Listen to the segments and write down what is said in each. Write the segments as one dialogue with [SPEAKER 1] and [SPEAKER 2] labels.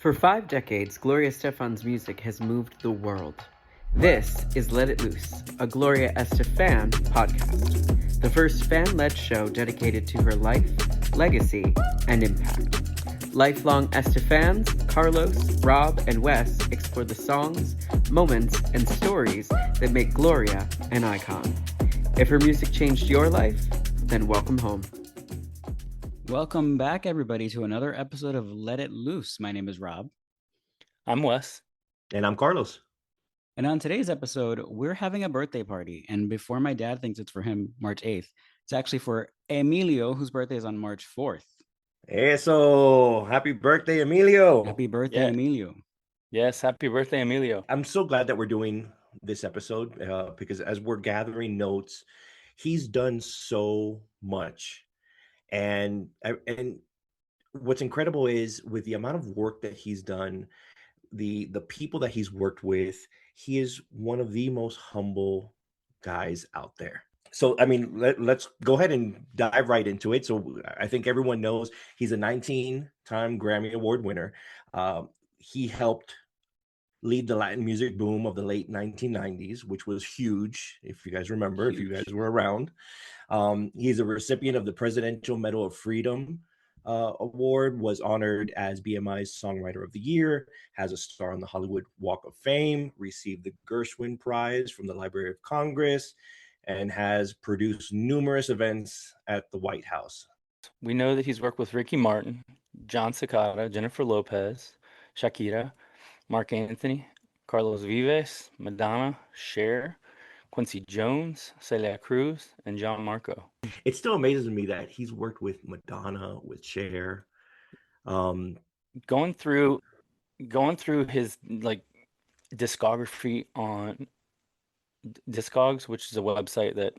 [SPEAKER 1] For 5 decades, Gloria Estefan's music has moved the world. This is Let It Loose, a Gloria Este-FAN podcast, the first fan-led show dedicated to her life, legacy, and impact. Lifelong Este-FANs, Carlos, Rob, and Wes explore the songs, moments, and stories that make Gloria an icon. If her music changed your life, then welcome home.
[SPEAKER 2] Welcome back, everybody, to another episode of Let It Loose. My name is Rob.
[SPEAKER 3] I'm Wes.
[SPEAKER 4] And I'm Carlos.
[SPEAKER 2] And on today's episode, we're having a birthday party. And before my dad thinks it's for him, March 8th, it's actually for Emilio, whose birthday is on March 4th.
[SPEAKER 4] Eso! Happy birthday, Emilio!
[SPEAKER 2] Happy birthday, Emilio.
[SPEAKER 3] Yes, happy birthday, Emilio.
[SPEAKER 4] I'm so glad that we're doing this episode because as we're gathering notes, he's done so much. And what's incredible is with the amount of work that he's done, the people that he's worked with, he is one of the most humble guys out there. So, I mean, let's go ahead and dive right into it. So I think everyone knows he's a 19-time Grammy Award winner. He helped lead the Latin music boom of the late 1990s, which was huge, if you guys remember, if you guys were around. He's a recipient of the Presidential Medal of Freedom Award, was honored as BMI's Songwriter of the Year, has a star on the Hollywood Walk of Fame, received the Gershwin Prize from the Library of Congress, and has produced numerous events at the White House.
[SPEAKER 3] We know that he's worked with Ricky Martin, John Cicada, Jennifer Lopez, Shakira, Mark Anthony, Carlos Vives, Madonna, Cher, Quincy Jones, Celia Cruz, and John Marco.
[SPEAKER 4] It still amazes me that he's worked with Madonna, with Cher.
[SPEAKER 3] Going through his discography on Discogs, which is a website that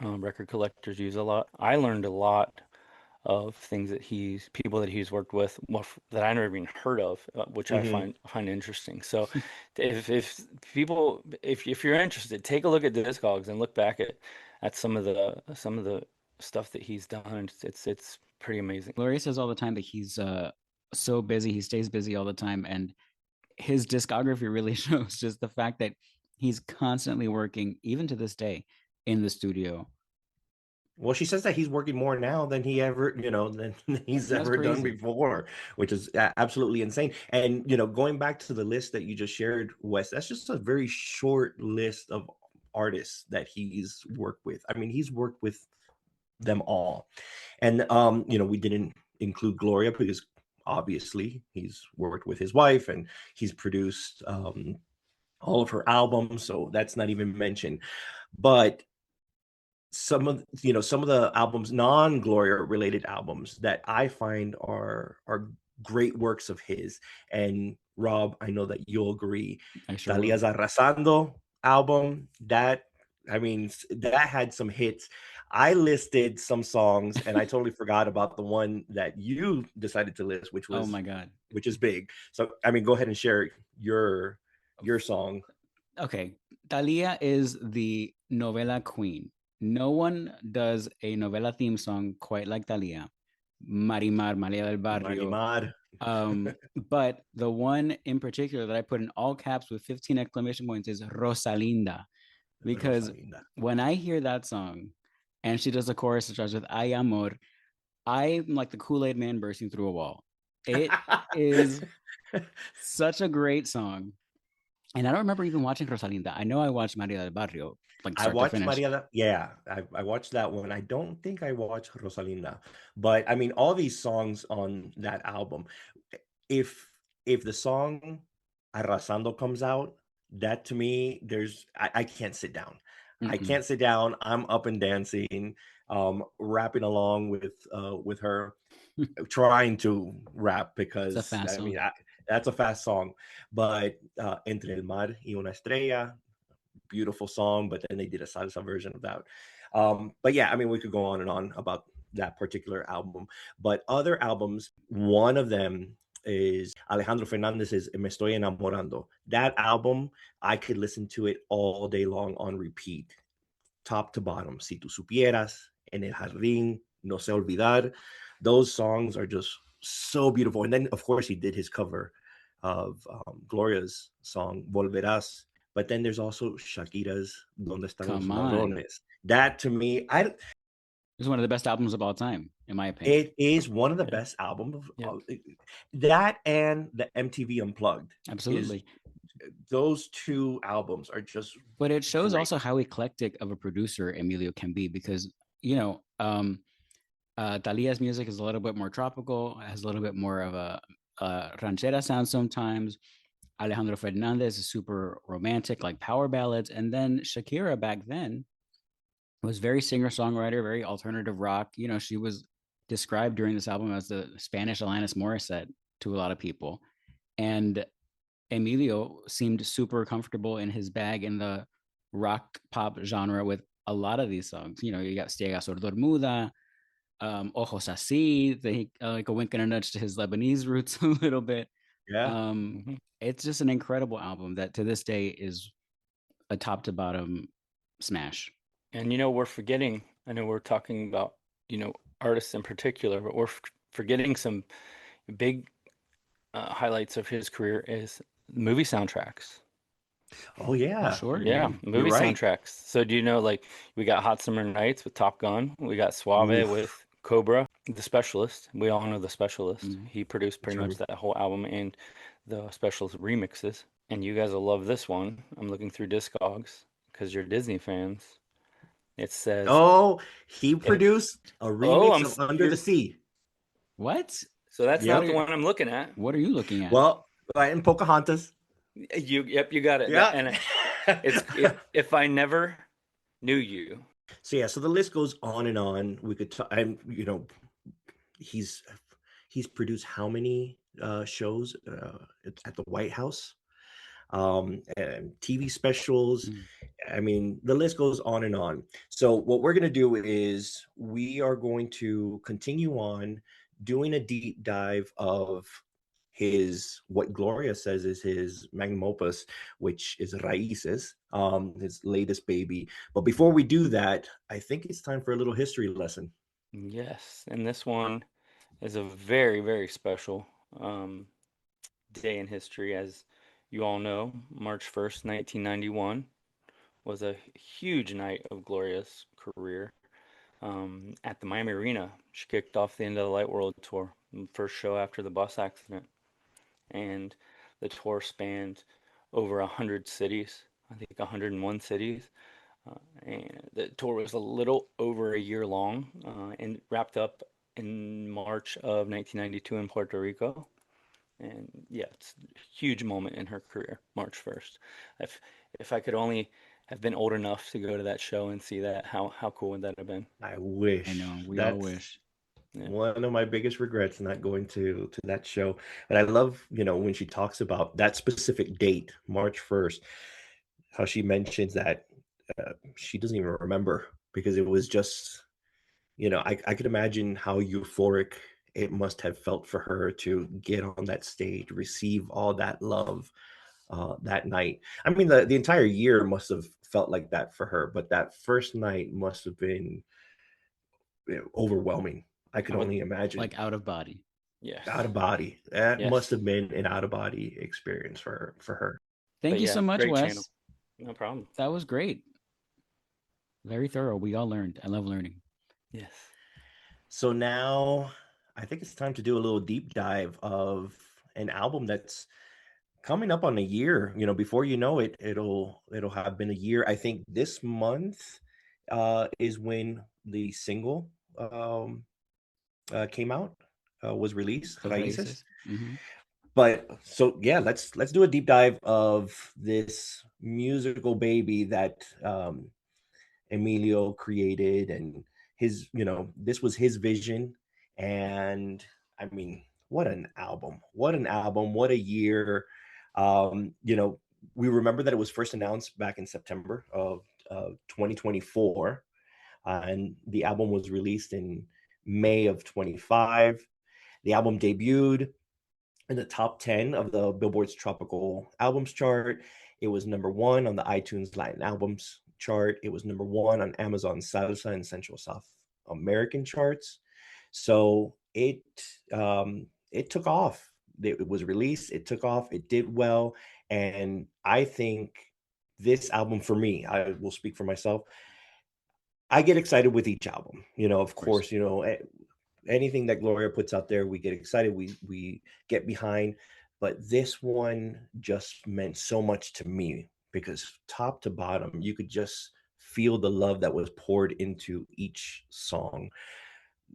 [SPEAKER 3] record collectors use a lot. I learned a lot of things that people that he's worked with that I never even heard of, which I find interesting. So if you're interested, take a look at Discogs and look back at some of the stuff that he's done. It's pretty amazing.
[SPEAKER 2] Gloria says all the time that he's so busy, he stays busy all the time, and his discography really shows just the fact that he's constantly working, even to this day, in the studio.
[SPEAKER 4] Well, she says that he's working more now than he ever, than he's ever done before, which is absolutely insane. And, going back to the list that you just shared, Wes, that's just a very short list of artists that he's worked with. I mean, he's worked with them all. And, we didn't include Gloria because obviously he's worked with his wife and he's produced all of her albums. So that's not even mentioned. But some of the albums, non-Gloria related albums that I find are great works of his. And Rob, I know that you'll agree. Talia's Arrasando album, that had some hits. I listed some songs and I totally forgot about the one that you decided to list, which was,
[SPEAKER 2] oh my God,
[SPEAKER 4] which is big. So, go ahead and share your song.
[SPEAKER 2] Okay. Talia is the novela queen. No one does a novela theme song quite like Talia. Marimar, Maria del Barrio.
[SPEAKER 4] Marimar.
[SPEAKER 2] But the one in particular that I put in all caps with 15 exclamation points is Rosalinda. Because when I hear that song and she does the chorus that starts with Ay Amor, I'm like the Kool-Aid man bursting through a wall. It is such a great song. And I don't remember even watching Rosalinda. I know I watched Maria del Barrio.
[SPEAKER 4] I watched Maria. Yeah, I watched that one. I don't think I watched Rosalinda, but all these songs on that album. If the song Arrasando comes out, that to me, I can't sit down. Mm-hmm. I can't sit down. I'm up and dancing, rapping along with her, trying to rap because
[SPEAKER 2] it's a fast song.
[SPEAKER 4] That's a fast song. But Entre el Mar y una Estrella, beautiful song, but then they did a salsa version of that. But yeah, we could go on and on about that particular album. But other albums, one of them is Alejandro Fernandez's Me Estoy Enamorando. That album, I could listen to it all day long on repeat, top to bottom. Si tú supieras, En el Jardín, No sé olvidar. Those songs are just so beautiful. And then, of course, he did his cover of Gloria's song Volverás. But then there's also Shakira's Donde Están los
[SPEAKER 2] Come on.
[SPEAKER 4] Ladrones. That to me,
[SPEAKER 2] It's one of the best albums of all time, in my opinion.
[SPEAKER 4] it is one of the
[SPEAKER 3] Yeah.
[SPEAKER 4] best albums.
[SPEAKER 3] Yep.
[SPEAKER 4] That and the MTV Unplugged.
[SPEAKER 2] Absolutely.
[SPEAKER 4] Those two albums are just.
[SPEAKER 2] But it shows
[SPEAKER 4] great.
[SPEAKER 2] also how eclectic of a producer Emilio can be, because, you know, Talia's music is a little bit more tropical, has a little bit more of a ranchera sound sometimes. Alejandro Fernandez is super romantic, like power ballads. And then Shakira back then was very singer-songwriter, very alternative rock. You know, she was described during this album as the Spanish Alanis Morissette to a lot of people. And Emilio seemed super comfortable in his bag in the rock pop genre with a lot of these songs. You know, you got Ciega Sordomuda, Ojos Así, like a wink and a nudge to his Lebanese roots a little bit.
[SPEAKER 4] Yeah.
[SPEAKER 2] It's just an incredible album that to this day is a top to bottom smash.
[SPEAKER 3] And you know, we're forgetting, I know we're talking about, you know, artists in particular, but we're forgetting some big highlights of his career is movie soundtracks.
[SPEAKER 4] Oh yeah.
[SPEAKER 2] Sure.
[SPEAKER 3] Yeah, movie
[SPEAKER 4] right.
[SPEAKER 3] soundtracks. So do you know, like, we got Hot Summer Nights with Top Gun, we got Suave
[SPEAKER 4] Oof.
[SPEAKER 3] with Cobra, The Specialist. We all know The Specialist.
[SPEAKER 2] Mhm.
[SPEAKER 3] He produced pretty much
[SPEAKER 4] True.
[SPEAKER 3] that whole album and the Specialist remixes. And you guys will love this one. I'm looking through Discogs because you're Disney fans. It says,
[SPEAKER 4] Oh, he produced a remix of Under the Sea.
[SPEAKER 2] What?
[SPEAKER 3] so that's
[SPEAKER 4] Yep.
[SPEAKER 3] not the one I'm looking at.
[SPEAKER 2] What are you looking at?
[SPEAKER 4] Well, and Pocahontas.
[SPEAKER 3] Yep, you got it.
[SPEAKER 4] Yeah.
[SPEAKER 3] And it's if I never knew you.
[SPEAKER 4] So yeah, so the list goes on and on. We could talk, and you know, he's produced how many shows at the White House, and TV specials.
[SPEAKER 2] Mm.
[SPEAKER 4] I mean, the list goes on and on. So what we're going to do is we are going to continue on doing a deep dive of his, what Gloria says is his magnum opus, which is Raíces, his latest baby. But before we do that, I think it's time for a little history lesson.
[SPEAKER 3] Yes, and this one is a very, very special day in history. As you all know, March 1st, 1991 was a huge night of Gloria's career. At the Miami Arena, she kicked off the End of the Light World Tour, first show after the bus accident. And the tour spanned over 100 cities, I think 101 cities. And the tour was a little over a year long, and wrapped up in March of 1992 in Puerto Rico. And yeah, it's a huge moment in her career, March 1st. If I could only have been old enough to go to that show and see that, how cool would that have been?
[SPEAKER 4] I wish.
[SPEAKER 2] I know, we all wish.
[SPEAKER 3] Yeah.
[SPEAKER 4] One of my biggest regrets not going to that show. But I love, you know, when she talks about that specific date, March 1st, how she mentions that she doesn't even remember, because it was just, you know, I could imagine how euphoric it must have felt for her to get on that stage, receive all that love that night. I mean, the entire year must have felt like that for her, but that first night must have been, you know, overwhelming. I could only imagine.
[SPEAKER 2] Like out of body.
[SPEAKER 3] Yes.
[SPEAKER 4] Out of body. That
[SPEAKER 3] Yes.
[SPEAKER 4] must have been an out of body experience for her.
[SPEAKER 2] Thank
[SPEAKER 3] But
[SPEAKER 2] you
[SPEAKER 3] yeah,
[SPEAKER 2] so much,
[SPEAKER 3] great
[SPEAKER 2] Wes.
[SPEAKER 3] channel. No problem.
[SPEAKER 2] That was great. Very thorough. We all learned. I love learning.
[SPEAKER 3] Yes.
[SPEAKER 4] So now I think it's time to do a little deep dive of an album that's coming up on a year. You know, before you know it, it'll have been a year. I think this month is when the single came out, was released, Raíces.
[SPEAKER 2] Mhm.
[SPEAKER 4] But so yeah, let's do a deep dive of this musical baby that Emilio created, and his, you know, this was his vision. And I mean, what an album, what a year. You know, we remember that it was first announced back in September of 2024, and the album was released in May of 25. The album debuted in the top 10 of the Billboard's Tropical Albums chart. It was number 1 on the iTunes Latin Albums chart. It was number 1 on Amazon Salsa and Central South American charts. So it it took off. It was released, it took off, it did well. And I think this album, for me, I will speak for myself, I get excited with each album. Of course, anything that Gloria puts out there, we get excited, we get behind. But this one just meant so much to me because top to bottom, you could just feel the love that was poured into each song.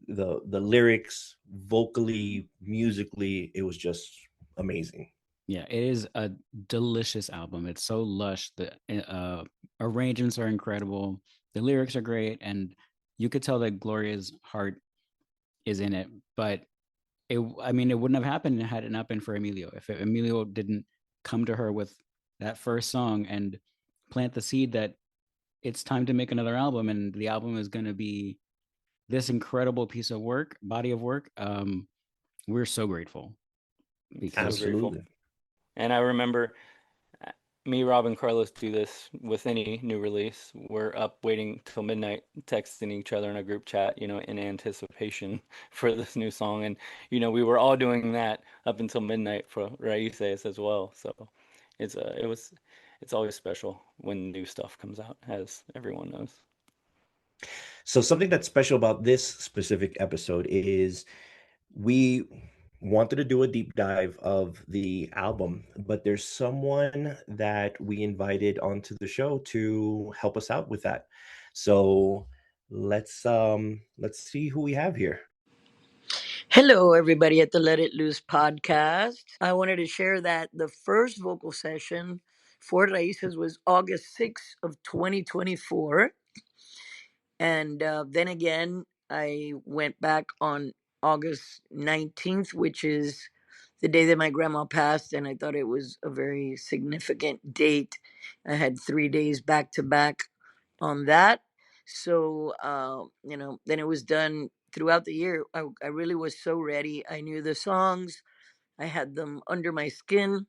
[SPEAKER 4] The lyrics, vocally, musically, it was just amazing.
[SPEAKER 2] Yeah, it is a delicious album. It's so lush. The arrangements are incredible. The lyrics are great, and you could tell that Gloria's heart is in it. But it wouldn't have happened had it not been for Emilio. If Emilio didn't come to her with that first song and plant the seed that it's time to make another album, and the album is going to be this incredible piece of work, body of work. We're so grateful.
[SPEAKER 3] So grateful. And I remember me, Rob, and Carlos do this with any new release. We're up waiting till midnight, texting each other in a group chat, in anticipation for this new song. And, we were all doing that up until midnight for Raíces as well. So it's always special when new stuff comes out, as everyone knows.
[SPEAKER 4] So something that's special about this specific episode is we wanted to do a deep dive of the album, but there's someone that we invited onto the show to help us out with that. So let's see who we have here.
[SPEAKER 5] Hello, everybody at the Let It Loose podcast. I wanted to share that the first vocal session for Raíces was August 6th of 2024. And then again, I went back on August 19th, which is the day that my grandma passed. And I thought it was a very significant date. I had 3 days back to back on that. So, then it was done throughout the year. I really was so ready. I knew the songs, I had them under my skin,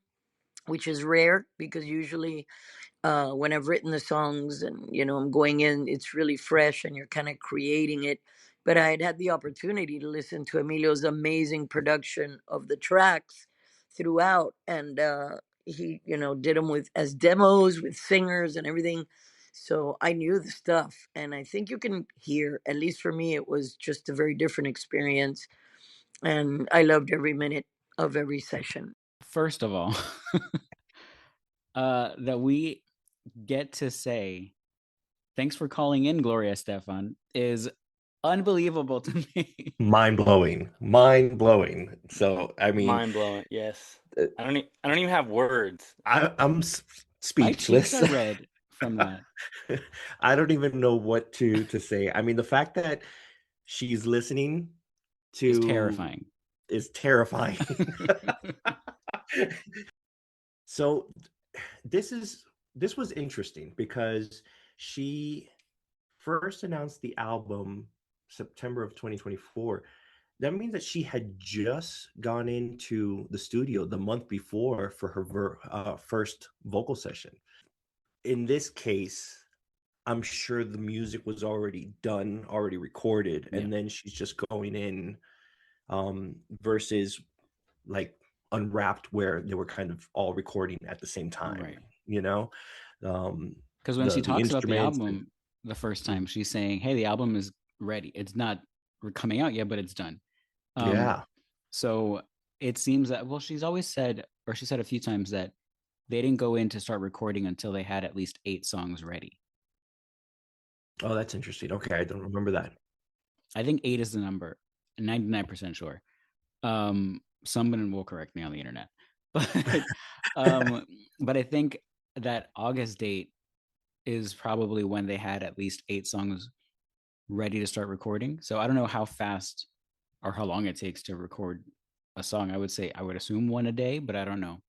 [SPEAKER 5] which is rare because usually when I've written the songs and I'm going in, it's really fresh and you're kind of creating it. But I had the opportunity to listen to Emilio's amazing production of the tracks throughout, and he did them with as demos with singers and everything. So I knew the stuff, and I think you can hear. At least for me, it was just a very different experience, and I loved every minute of every session.
[SPEAKER 2] First of all, that we get to say thanks for calling in, Gloria Estefan, is unbelievable to me.
[SPEAKER 4] Mind-blowing. So I mean,
[SPEAKER 3] mind-blowing. Yes. I don't even have words.
[SPEAKER 4] I'm speechless.
[SPEAKER 2] My cheeks are red from that.
[SPEAKER 4] I don't even know what to say. I mean, the fact that she's listening to is terrifying. So this was interesting because she first announced the album September of 2024. That means that she had just gone into the studio the month before for her first vocal session. In this case, I'm sure the music was already done, already recorded, and then she's just going in versus like Unwrapped, where they were kind of all recording at the same time,
[SPEAKER 2] right?
[SPEAKER 4] Because
[SPEAKER 2] when she talks about the album the first time, she's saying, hey, the album is ready. It's not coming out yet, but it's done. So it seems that, well, she's always said, or she said a few times, that they didn't go in to start recording until they had at least 8 songs ready.
[SPEAKER 4] Oh, that's interesting. Okay, I don't remember that.
[SPEAKER 2] I think 8 is the number. 99% sure. Someone will correct me on the internet, but I think that August date is probably when they had at least 8 songs ready to start recording. So I don't know how fast or how long it takes to record a song. I would assume 1 a day, but I don't know.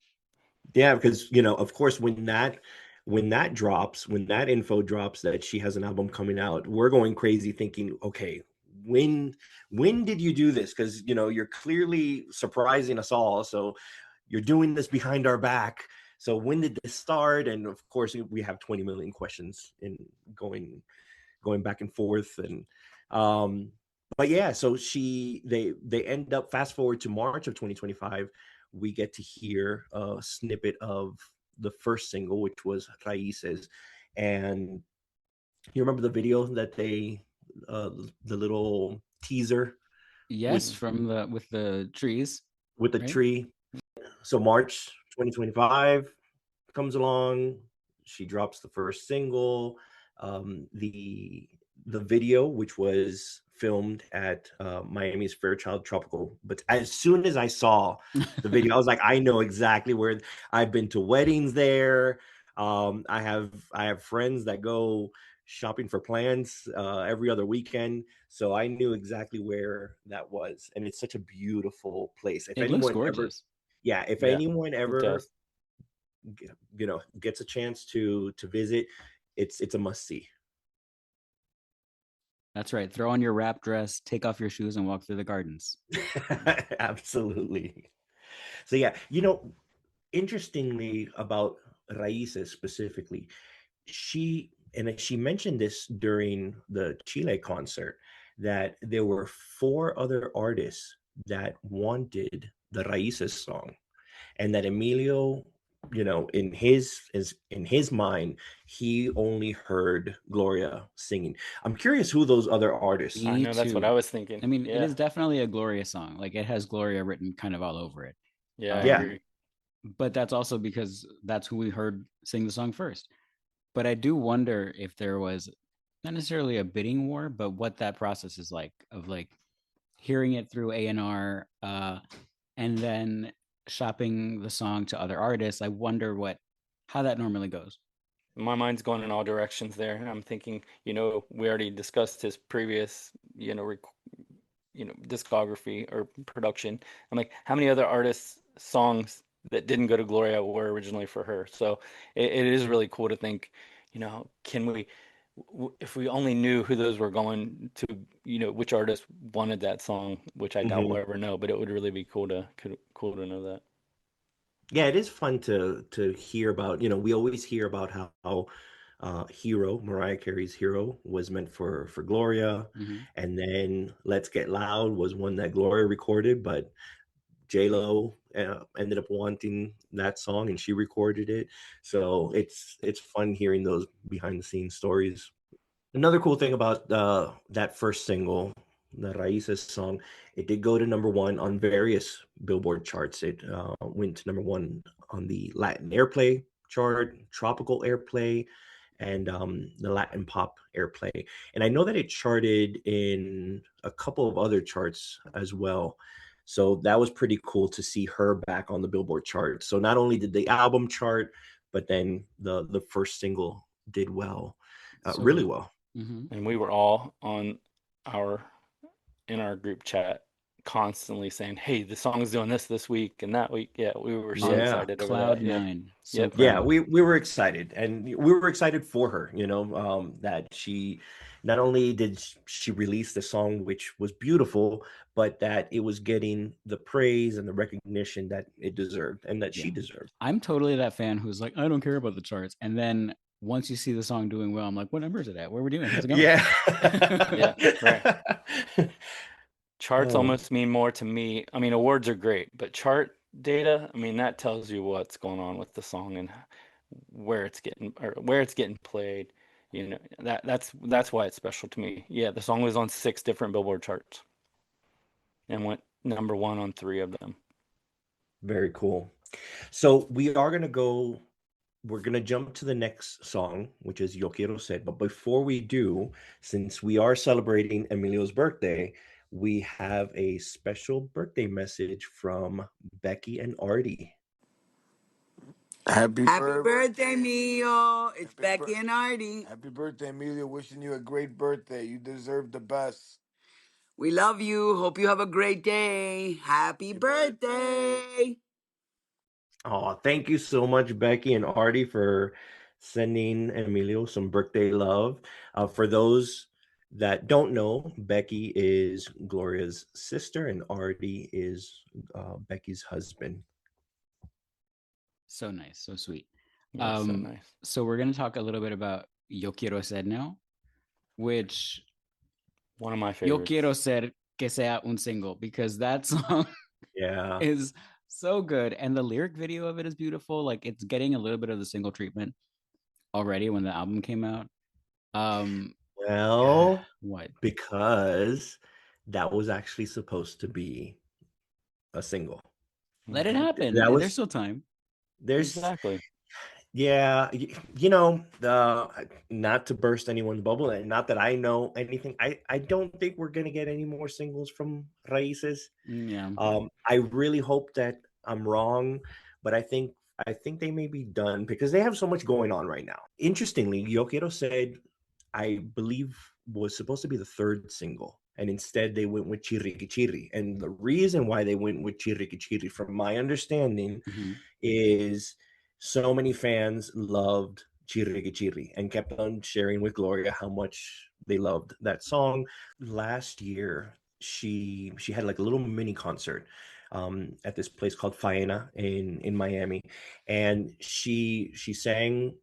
[SPEAKER 4] Yeah, because of course, when that info drops that she has an album coming out, we're going crazy thinking, okay, when did you do this? Because you're clearly surprising us all, so you're doing this behind our back. So when did this start? And of course, we have 20 million questions in going back and forth. And but yeah, so they end up, fast forward to March of 2025, we get to hear a snippet of the first single, which was Raíces. And you remember the video that uh the little teaser
[SPEAKER 2] Yes,
[SPEAKER 4] with
[SPEAKER 2] from the with the trees,
[SPEAKER 4] the
[SPEAKER 2] right?
[SPEAKER 4] tree? So March 2025 comes along, she drops the first single. The video, which was filmed at Miami's Fairchild Tropical, but as soon as I saw the video, I was like, I know exactly where. I've been to weddings there. I have friends that go shopping for plants every other weekend, so I knew exactly where that was, and it's such a beautiful place. If
[SPEAKER 2] It looks
[SPEAKER 4] anyone ever,
[SPEAKER 2] gorgeous.
[SPEAKER 4] yeah, if
[SPEAKER 3] Yeah,
[SPEAKER 4] anyone
[SPEAKER 3] it
[SPEAKER 4] ever
[SPEAKER 3] does.
[SPEAKER 4] gets a chance to visit, it's a must see.
[SPEAKER 2] That's right. Throw on your wrap dress, take off your shoes, and walk through the gardens.
[SPEAKER 4] Absolutely. So yeah, interestingly about Raíces specifically, she mentioned this during the Chile concert, that there were four other artists that wanted the Raíces song, and that Emilio, in his mind, he only heard Gloria singing. I'm curious who those other artists.
[SPEAKER 3] I
[SPEAKER 2] Me
[SPEAKER 3] know that's what I
[SPEAKER 2] too.
[SPEAKER 3] was thinking.
[SPEAKER 2] I mean, it
[SPEAKER 3] Yeah,
[SPEAKER 2] is definitely a Gloria song. Like it has Gloria written kind of all over it.
[SPEAKER 3] yeah, I
[SPEAKER 4] Yeah.
[SPEAKER 2] Um,
[SPEAKER 3] agree.
[SPEAKER 2] but that's also because that's who we heard sing the song first. But I do wonder if there was not necessarily a bidding war, but what that process is like of like hearing it through A&R, and then shopping the song to other artists. I wonder how that normally goes.
[SPEAKER 3] My mind's going in all directions there. I'm thinking, we already discussed his previous, discography or production. I'm like, how many other artists' songs that didn't go to Gloria were originally for her? So it is really cool to think, can we, if we only knew who those were going to, which artist wanted that song, which I doubt
[SPEAKER 4] Mhm.
[SPEAKER 3] we'll ever know, but it would really be cool to know that.
[SPEAKER 4] Yeah, it is fun to hear about. We always hear about how Hero, Mariah Carey's Hero, was meant for Gloria,
[SPEAKER 2] Mm-hmm.
[SPEAKER 4] and then Let's Get Loud was one that Gloria recorded, but J Lo ended up wanting that song and she recorded it. So it's fun hearing those behind the scenes stories. Another cool thing about that first single, the Raíces song, it did go to number one on various Billboard charts. It went to number one on the Latin Airplay chart, Tropical Airplay, and the Latin Pop Airplay. And I know that it charted in a couple of other charts as well. So that was pretty cool to see her back on the Billboard chart. So not only did the album chart, but then the first single did well, really
[SPEAKER 2] So,
[SPEAKER 4] well.
[SPEAKER 2] mm-hmm.
[SPEAKER 3] And we were all our in our group chat constantly saying, "Hey, the song's doing this week and that week." Yeah, we were so
[SPEAKER 2] On
[SPEAKER 4] Yeah.
[SPEAKER 3] excited over
[SPEAKER 2] cloud
[SPEAKER 3] that. Yeah.
[SPEAKER 2] nine. So
[SPEAKER 3] Yep.
[SPEAKER 4] Yeah,
[SPEAKER 2] proud.
[SPEAKER 4] we were excited, and we were excited for her, that she not only did she release the song, which was beautiful, but that it was getting the praise and the recognition that it deserved and that
[SPEAKER 2] Yeah.
[SPEAKER 4] she deserved.
[SPEAKER 2] I'm totally that fan who's like, I don't care about the charts. And then once you see the song doing well, I'm like, what number is it at? Where are we doing? How's it going?
[SPEAKER 4] Yeah.
[SPEAKER 3] Yeah, right. Charts
[SPEAKER 4] Oh,
[SPEAKER 3] almost mean more to me. I mean, awards are great, but chart data, I mean, that tells you what's going on with the song and where it's getting played. That's why it's special to me. Yeah, the song was on 6 different Billboard charts and went number 1 on 3 of them.
[SPEAKER 4] very cool. So we're gonna jump to the next song, which is Yo Quiero Ser. But before we do, since we are celebrating Emilio's birthday, we have a special birthday message from Becky and Artie.
[SPEAKER 6] Happy birthday, Mio. It's Becky and Artie.
[SPEAKER 7] Happy birthday, Emilio. Wishing you a great birthday. You deserve the best.
[SPEAKER 6] We love you. Hope you have a great day. Happy birthday.
[SPEAKER 4] Oh, thank you so much, Becky and Artie, for sending Emilio some birthday love. For those that don't know, Becky is Gloria's sister, and Artie is Becky's husband.
[SPEAKER 2] So nice. So sweet.
[SPEAKER 3] Yeah, so nice.
[SPEAKER 2] So we're going to talk a little bit about Yo Quiero Ser now, which
[SPEAKER 3] One of my
[SPEAKER 2] Yo
[SPEAKER 3] favorites.
[SPEAKER 2] quiero ser que sea un single, because that song
[SPEAKER 4] Yeah.
[SPEAKER 2] is so good. And the lyric video of it is beautiful. Like, it's getting a little bit of the single treatment already when the album came out.
[SPEAKER 4] Well,
[SPEAKER 2] What?
[SPEAKER 4] because that was actually supposed to be a single.
[SPEAKER 2] Let it
[SPEAKER 3] Mhm.
[SPEAKER 2] happen.
[SPEAKER 4] That
[SPEAKER 2] There's
[SPEAKER 4] was
[SPEAKER 2] still time.
[SPEAKER 4] there's
[SPEAKER 3] Exactly.
[SPEAKER 4] yeah, not to burst anyone's bubble, and not that I know anything. I don't think we're gonna get any more singles from Raíces.
[SPEAKER 2] Yeah.
[SPEAKER 4] I really hope that I'm wrong, but I think they may be done because they have so much going on right now. Interestingly, Yo Quiero said, I believe, was supposed to be the third single, and instead they went with Chirriqui Chirri. And the reason why they went with Chirriqui Chirri, from my understanding,
[SPEAKER 2] Mhm.
[SPEAKER 4] is so many fans loved Chirriqui Chirri and kept on sharing with Gloria how much they loved that song. Last year, she had like a little mini concert at this place called Faena in Miami, and she sang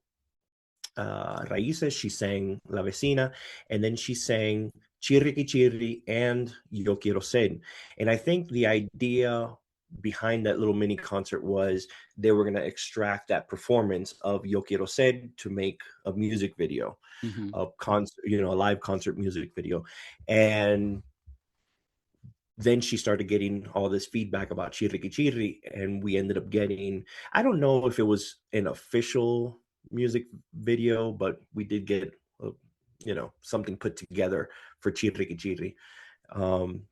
[SPEAKER 4] Raíces, she sang La Vecina, and then she sang Chirriqui Chirri and Yo Quiero Ser. And I think the idea behind that little mini concert was they were going to extract that performance of Yo Quiero Ser to make a music video,
[SPEAKER 2] Mhm.
[SPEAKER 4] a concert, a live concert music video. And then she started getting all this feedback about Chirriqui Chirri, and we ended up getting, I don't know if it was an official music video, but we did get, something put together for Chirriqui Chirri.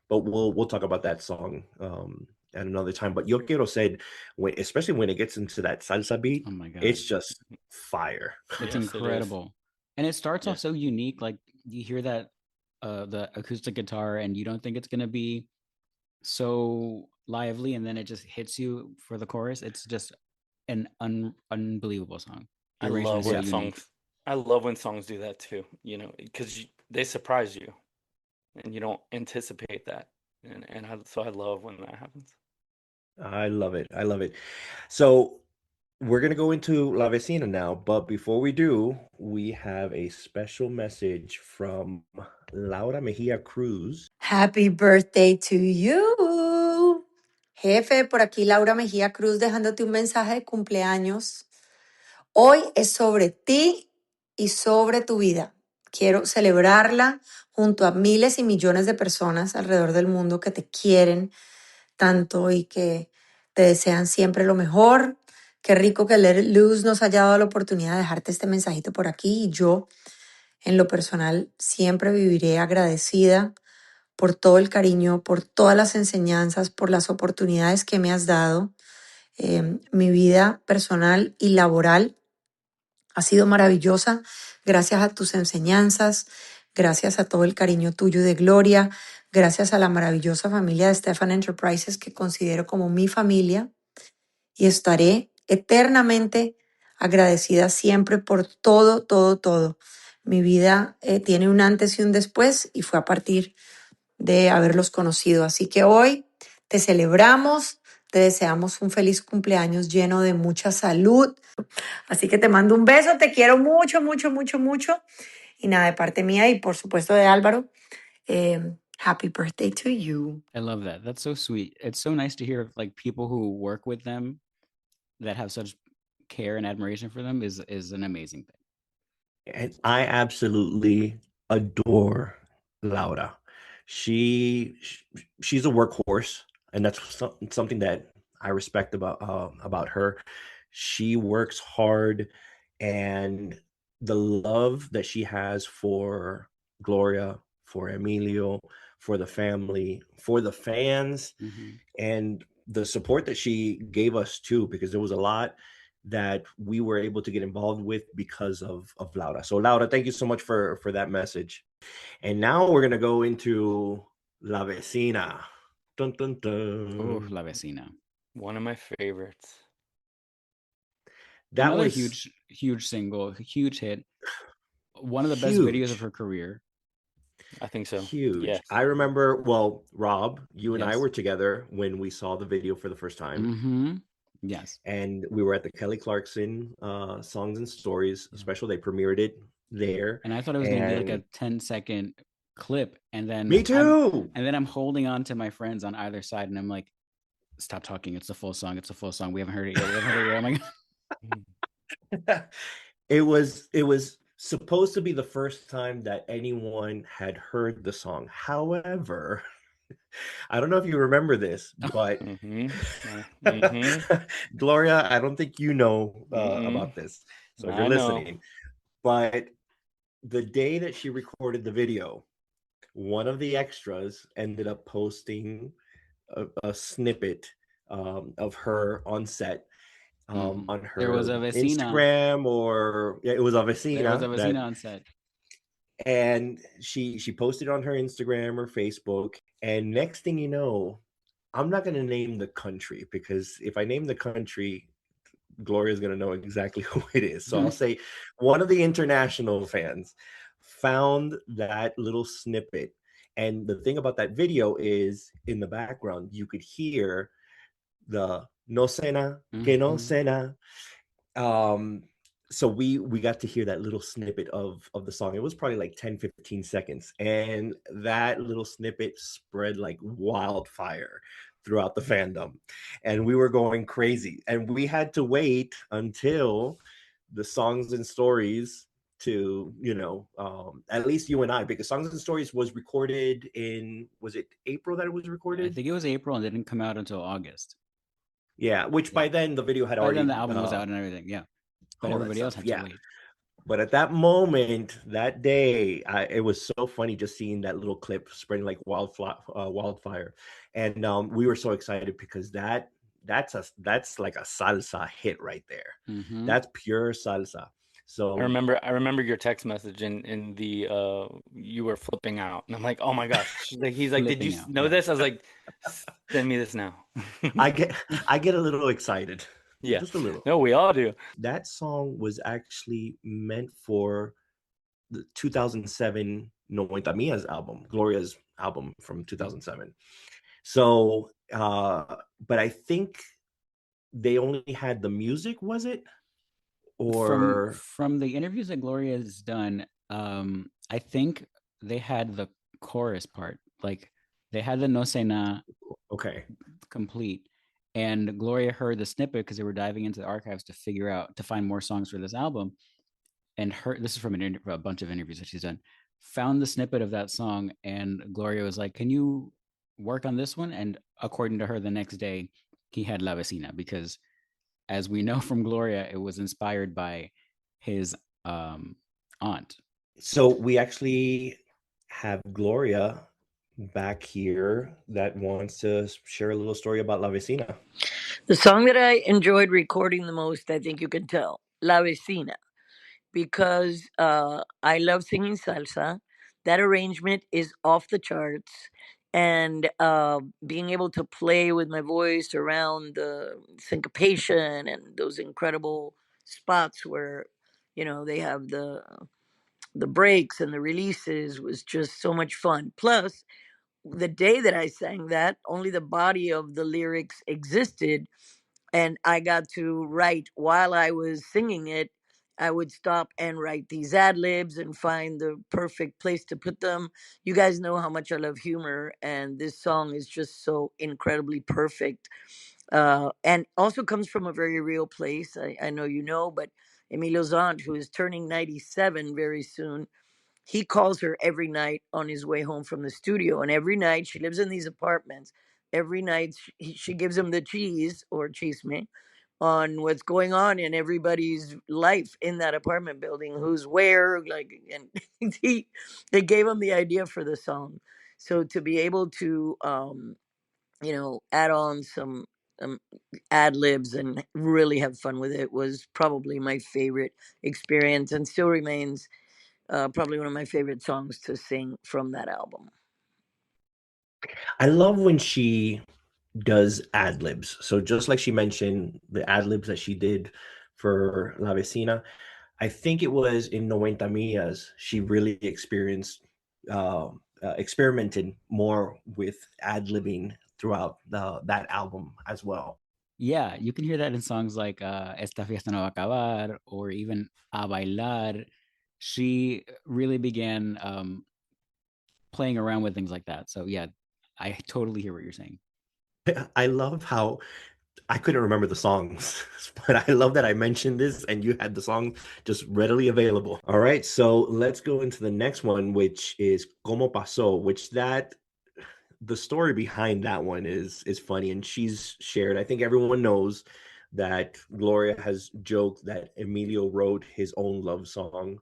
[SPEAKER 4] But we'll talk about that song at another time. But Yo Quiero said, especially when it gets into that salsa beat,
[SPEAKER 2] Oh my God.
[SPEAKER 4] it's just fire.
[SPEAKER 2] It's
[SPEAKER 3] Yes, it is.
[SPEAKER 2] incredible. And it starts
[SPEAKER 3] Yeah.
[SPEAKER 2] off so unique. Like, you hear that the acoustic guitar and you don't think it's gonna be so lively, and then it just hits you for the chorus. It's just an unbelievable song. The
[SPEAKER 3] I
[SPEAKER 2] arrangement
[SPEAKER 3] love
[SPEAKER 2] is so
[SPEAKER 3] when
[SPEAKER 2] unique.
[SPEAKER 3] songs do that too. Because they surprise you, and you don't anticipate that. So I love when that happens.
[SPEAKER 4] I love it. I love it. So we're going to go into La Vecina now, but before we do, we have a special message from Laura Mejia Cruz.
[SPEAKER 8] Happy birthday to you. Jefe, por aquí Laura Mejía Cruz dejándote un mensaje de cumpleaños. Hoy es sobre ti y sobre tu vida. Quiero celebrarla junto a miles y millones de personas alrededor del mundo que te quieren tanto y que te desean siempre lo mejor. Qué rico que Let It Loose nos haya dado la oportunidad de dejarte este mensajito por aquí, y yo, en lo personal, siempre viviré agradecida por todo el cariño, por todas las enseñanzas, por las oportunidades que me has dado. Mi vida personal y laboral ha sido maravillosa gracias a tus enseñanzas, gracias a todo el cariño tuyo y de Gloria, gracias a la maravillosa familia de Este-FAN Enterprises que considero como mi familia, y estaré eternamente agradecida siempre por todo, todo, todo. Mi vida tiene un antes y un después, y fue a partir de haberlos conocido. Así que hoy te celebramos, te deseamos un feliz cumpleaños lleno de mucha salud. Así que te mando un beso, te quiero mucho, mucho, mucho, mucho. Y nada, de parte mía y por supuesto de Álvaro, happy birthday to you.
[SPEAKER 2] I love that. That's so sweet. It's so nice to hear, like, people who work with them that have such care and admiration for them is an amazing thing.
[SPEAKER 4] And I absolutely adore Laura. She's a workhorse, and that's something that I respect about her. She works hard, and the love that she has for Gloria, for Emilio, for the family, for the fans,
[SPEAKER 2] Mhm.
[SPEAKER 4] and the support that she gave us too, because there was a lot that we were able to get involved with because of Laura. So Laura, thank you so much for that message. And now we're gonna go into La Vecina. Dun, dun,
[SPEAKER 2] Oh,
[SPEAKER 4] dun.
[SPEAKER 2] La Vecina.
[SPEAKER 3] One of my favorites.
[SPEAKER 4] That
[SPEAKER 2] Another
[SPEAKER 4] was
[SPEAKER 2] huge single, huge hit. One of the best videos of
[SPEAKER 4] huge.
[SPEAKER 2] her career.
[SPEAKER 3] I think so.
[SPEAKER 4] Huge.
[SPEAKER 3] Yes.
[SPEAKER 4] I remember, well, Rob, you and I
[SPEAKER 2] Yes.
[SPEAKER 4] were together when we saw the video for the first time.
[SPEAKER 2] Mm-hmm. Yes.
[SPEAKER 4] And we were at the Kelly Clarkson Songs and Stories
[SPEAKER 2] Yeah.
[SPEAKER 4] special. They premiered it there.
[SPEAKER 2] And I thought it was going to be like a
[SPEAKER 4] And
[SPEAKER 2] 10-second clip, and then
[SPEAKER 4] Me too.
[SPEAKER 2] I'm holding on to my friends on either side, and I'm like, stop talking, it's a full song, we haven't heard it yet. I'm like,
[SPEAKER 4] It was supposed to be the first time that anyone had heard the song. However, I don't know if you remember this, but Gloria, I don't think you know about this. So if you're
[SPEAKER 3] I know.
[SPEAKER 4] listening, but the day that she recorded the video, one of the extras ended up posting a snippet of her on set on
[SPEAKER 2] there was a
[SPEAKER 4] her
[SPEAKER 2] vecina.
[SPEAKER 4] Instagram, or yeah, it was a
[SPEAKER 2] There was a
[SPEAKER 4] vecina
[SPEAKER 2] vecina on set.
[SPEAKER 4] and she posted on her Instagram or Facebook. And next thing you know, I'm not going to name the country, because if I name the country, Gloria's going to know exactly who it is. So I'll say one of the international fans found that little snippet. And the thing about that video is, in the background, you could hear the no cena, que no cena. So we got to hear that little snippet of the song. It was probably like 10-15 seconds, and that little snippet spread like wildfire throughout the fandom, and we were going crazy. And we had to wait until the Songs and Stories to, at least you and I, because Songs and Stories was recorded in, was it April that it was recorded?
[SPEAKER 2] I think it was April, and it didn't come out until August.
[SPEAKER 4] Yeah, which by then the video had already,
[SPEAKER 2] then the album was out and everything. Yeah, but everybody else had to wait.
[SPEAKER 4] But at that moment, that day, it was so funny just seeing that little clip spreading like wildfire, and we were so excited because that's like a salsa hit right there. That's pure salsa. So
[SPEAKER 3] I remember your text message in the you were flipping out, and I'm like, oh my gosh. He's like, did you know this? I was like, send me this now.
[SPEAKER 4] I get a little excited.
[SPEAKER 3] Yeah,
[SPEAKER 4] just a little.
[SPEAKER 3] No, we all do.
[SPEAKER 4] That song was actually meant for the 2007 90 Mia's album, Gloria's album from 2007. So, but I think they only had the music, was it? Or
[SPEAKER 2] from the interviews that Gloria has done, I think they had the chorus part, like they had the No Sé Na complete, and Gloria heard the snippet because they were diving into the archives to find more songs for this album, and this is from a bunch of interviews that she's done, found the snippet of that song, and Gloria was like, can you work on this one? And according to her, the next day he had La Vecina, because as we know from Gloria, it was inspired by his aunt.
[SPEAKER 4] So we actually have Gloria back here that wants to share a little story about La Vecina.
[SPEAKER 5] The song that I enjoyed recording the most, I think you can tell, La Vecina, because I love singing salsa. That arrangement is off the charts. And being able to play with my voice around the syncopation and those incredible spots where, they have the breaks and the releases was just so much fun. Plus, the day that I sang that, only the body of the lyrics existed, and I got to write while I was singing it. I would stop and write these ad libs and find the perfect place to put them. You guys know how much I love humor, and this song is just so incredibly perfect. And also comes from a very real place. I know you know, but Emilio's aunt, who is turning 97 very soon, he calls her every night on his way home from the studio. And every night, she lives in these apartments. Every night, she gives him the cheese or chisme on what's going on in everybody's life in that apartment building, who's where, like, and they gave him the idea for the song. So to be able to, add on some um, ad libs and really have fun with it was probably my favorite experience, and still remains probably one of my favorite songs to sing from that album.
[SPEAKER 4] I love when she does ad libs. So just like she mentioned, the ad libs that she did for La Vecina, I think it was in 90 Mias, she really experimented more with ad libbing throughout that album as well.
[SPEAKER 2] Yeah, you can hear that in songs like Esta Fiesta No Va a Acabar, or even A Bailar. She really began playing around with things like that. So yeah, I totally hear what you're saying.
[SPEAKER 4] I love how I couldn't remember the songs, but I love that I mentioned this and you had the song just readily available. All right, so let's go into the next one, which is Como Pasó, which that the story behind that one is funny, and she's shared. I think everyone knows that Gloria has joked that Emilio wrote his own love song,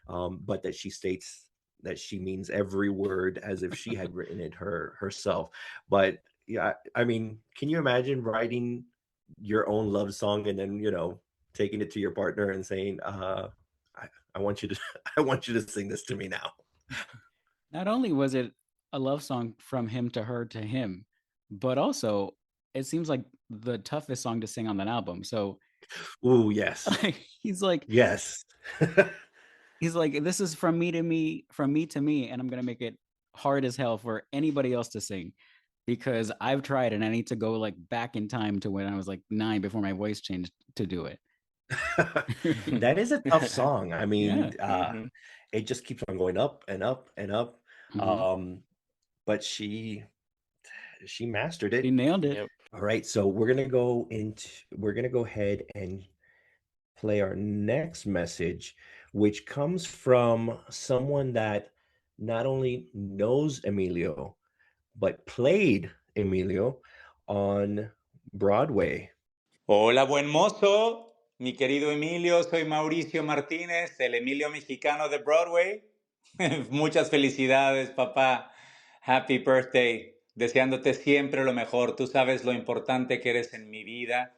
[SPEAKER 4] but that she states that she means every word as if she had written it herself. But yeah, I mean, can you imagine writing your own love song and then taking it to your partner and saying, I want you to I want you to sing this to me now.
[SPEAKER 2] Not only was it a love song from him to her to him, but also it seems like the toughest song to sing on that album. So
[SPEAKER 4] Oh yes,
[SPEAKER 2] he's like,
[SPEAKER 4] yes.
[SPEAKER 2] he's like, this is from me to me, from me to me, and I'm gonna make it hard as hell for anybody else to sing, because I've tried and I need to go like back in time to when I was like 9 before my voice changed to do it.
[SPEAKER 4] That is a tough song. I mean,
[SPEAKER 2] Yeah.
[SPEAKER 4] it just keeps on going up and up and up.
[SPEAKER 2] Mhm.
[SPEAKER 4] But she mastered
[SPEAKER 2] He
[SPEAKER 4] it.
[SPEAKER 2] nailed it.
[SPEAKER 3] Yep.
[SPEAKER 4] All right, so we're gonna go ahead and play our next message, which comes from someone that not only knows Emilio, but played Emilio on Broadway.
[SPEAKER 9] Hola, buen mozo. Mi querido Emilio, soy Mauricio Martínez, el Emilio mexicano de Broadway. Muchas felicidades, papá. Happy birthday. Deseándote siempre lo mejor. Tú sabes lo importante que eres en mi vida.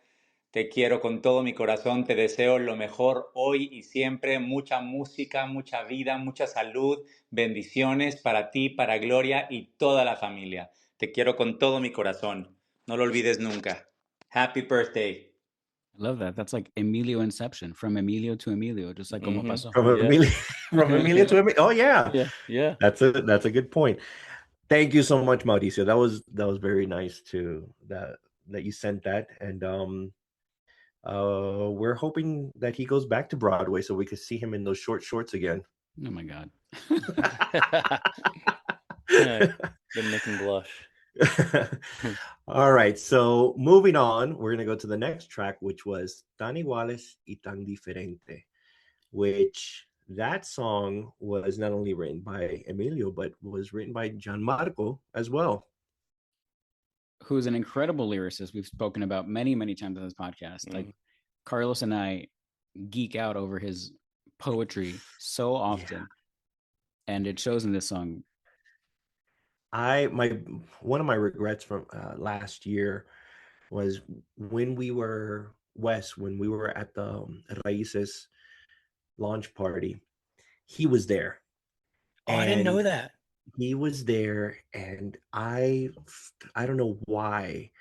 [SPEAKER 9] Te quiero con todo mi corazón. Te deseo lo mejor hoy y siempre. Mucha música, mucha vida, mucha salud. Bendiciones para ti, para Gloria y toda la familia. Te quiero con todo mi corazón. No lo olvides nunca. Happy birthday.
[SPEAKER 2] I love that. That's like Emilio Inception, from Emilio to Emilio, just like como
[SPEAKER 3] Mm-hmm.
[SPEAKER 2] pasó.
[SPEAKER 4] From
[SPEAKER 3] Yeah.
[SPEAKER 4] Emilio, from Emilio to Emilio. Oh yeah,
[SPEAKER 3] Yeah.
[SPEAKER 4] that's a good point. Thank you so much, Mauricio. That was very nice too. That you sent that, and we're hoping that he goes back to Broadway so we could see him in those short shorts again.
[SPEAKER 2] Oh my God.
[SPEAKER 3] Gonna make him blush.
[SPEAKER 4] All right, so moving on, we're gonna go to the next track, which was Tan Iguales y Tan Diferente, which that song was not only written by Emilio, but was written by Gianmarco as well.
[SPEAKER 2] Who's an incredible lyricist we've spoken about many, many times on this podcast. Like Carlos and I geek out over his poetry so often, and it shows in this song.
[SPEAKER 4] One of my regrets from last year was when we were at the Raíces launch party. He was there.
[SPEAKER 3] Oh, I didn't know that.
[SPEAKER 4] He was there, and I don't know why.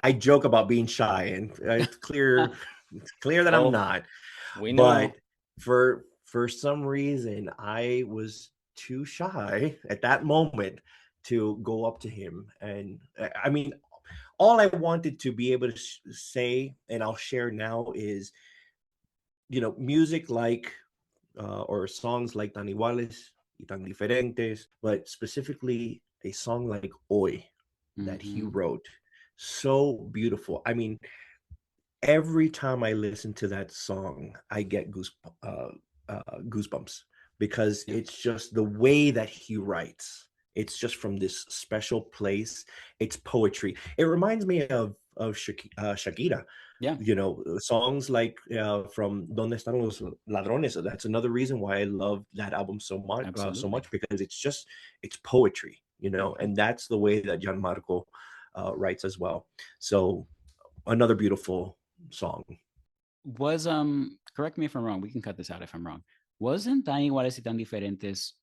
[SPEAKER 4] I joke about being shy, and it's clear that I'm not.
[SPEAKER 3] We know.
[SPEAKER 4] But for some reason, I was too shy at that moment to go up to him, and I mean, all I wanted to be able to say, and I'll share now, is music like or songs like Tan Iguales y Tan Diferentes, but specifically a song like Hoy that he wrote. So beautiful. I mean, every time I listen to that song, I get goosebumps because it's just the way that he writes. It's just from this special place. It's poetry. It reminds me of Shakira.
[SPEAKER 2] Yeah.
[SPEAKER 4] Songs like from Donde Están los Ladrones. That's another reason why I love that album so much because it's poetry, and that's the way that Gianmarco writes as well. So another beautiful song.
[SPEAKER 2] Was correct me if I'm wrong, we can cut this out if I'm wrong. Wasn't Tan Iguales y Tan Diferentes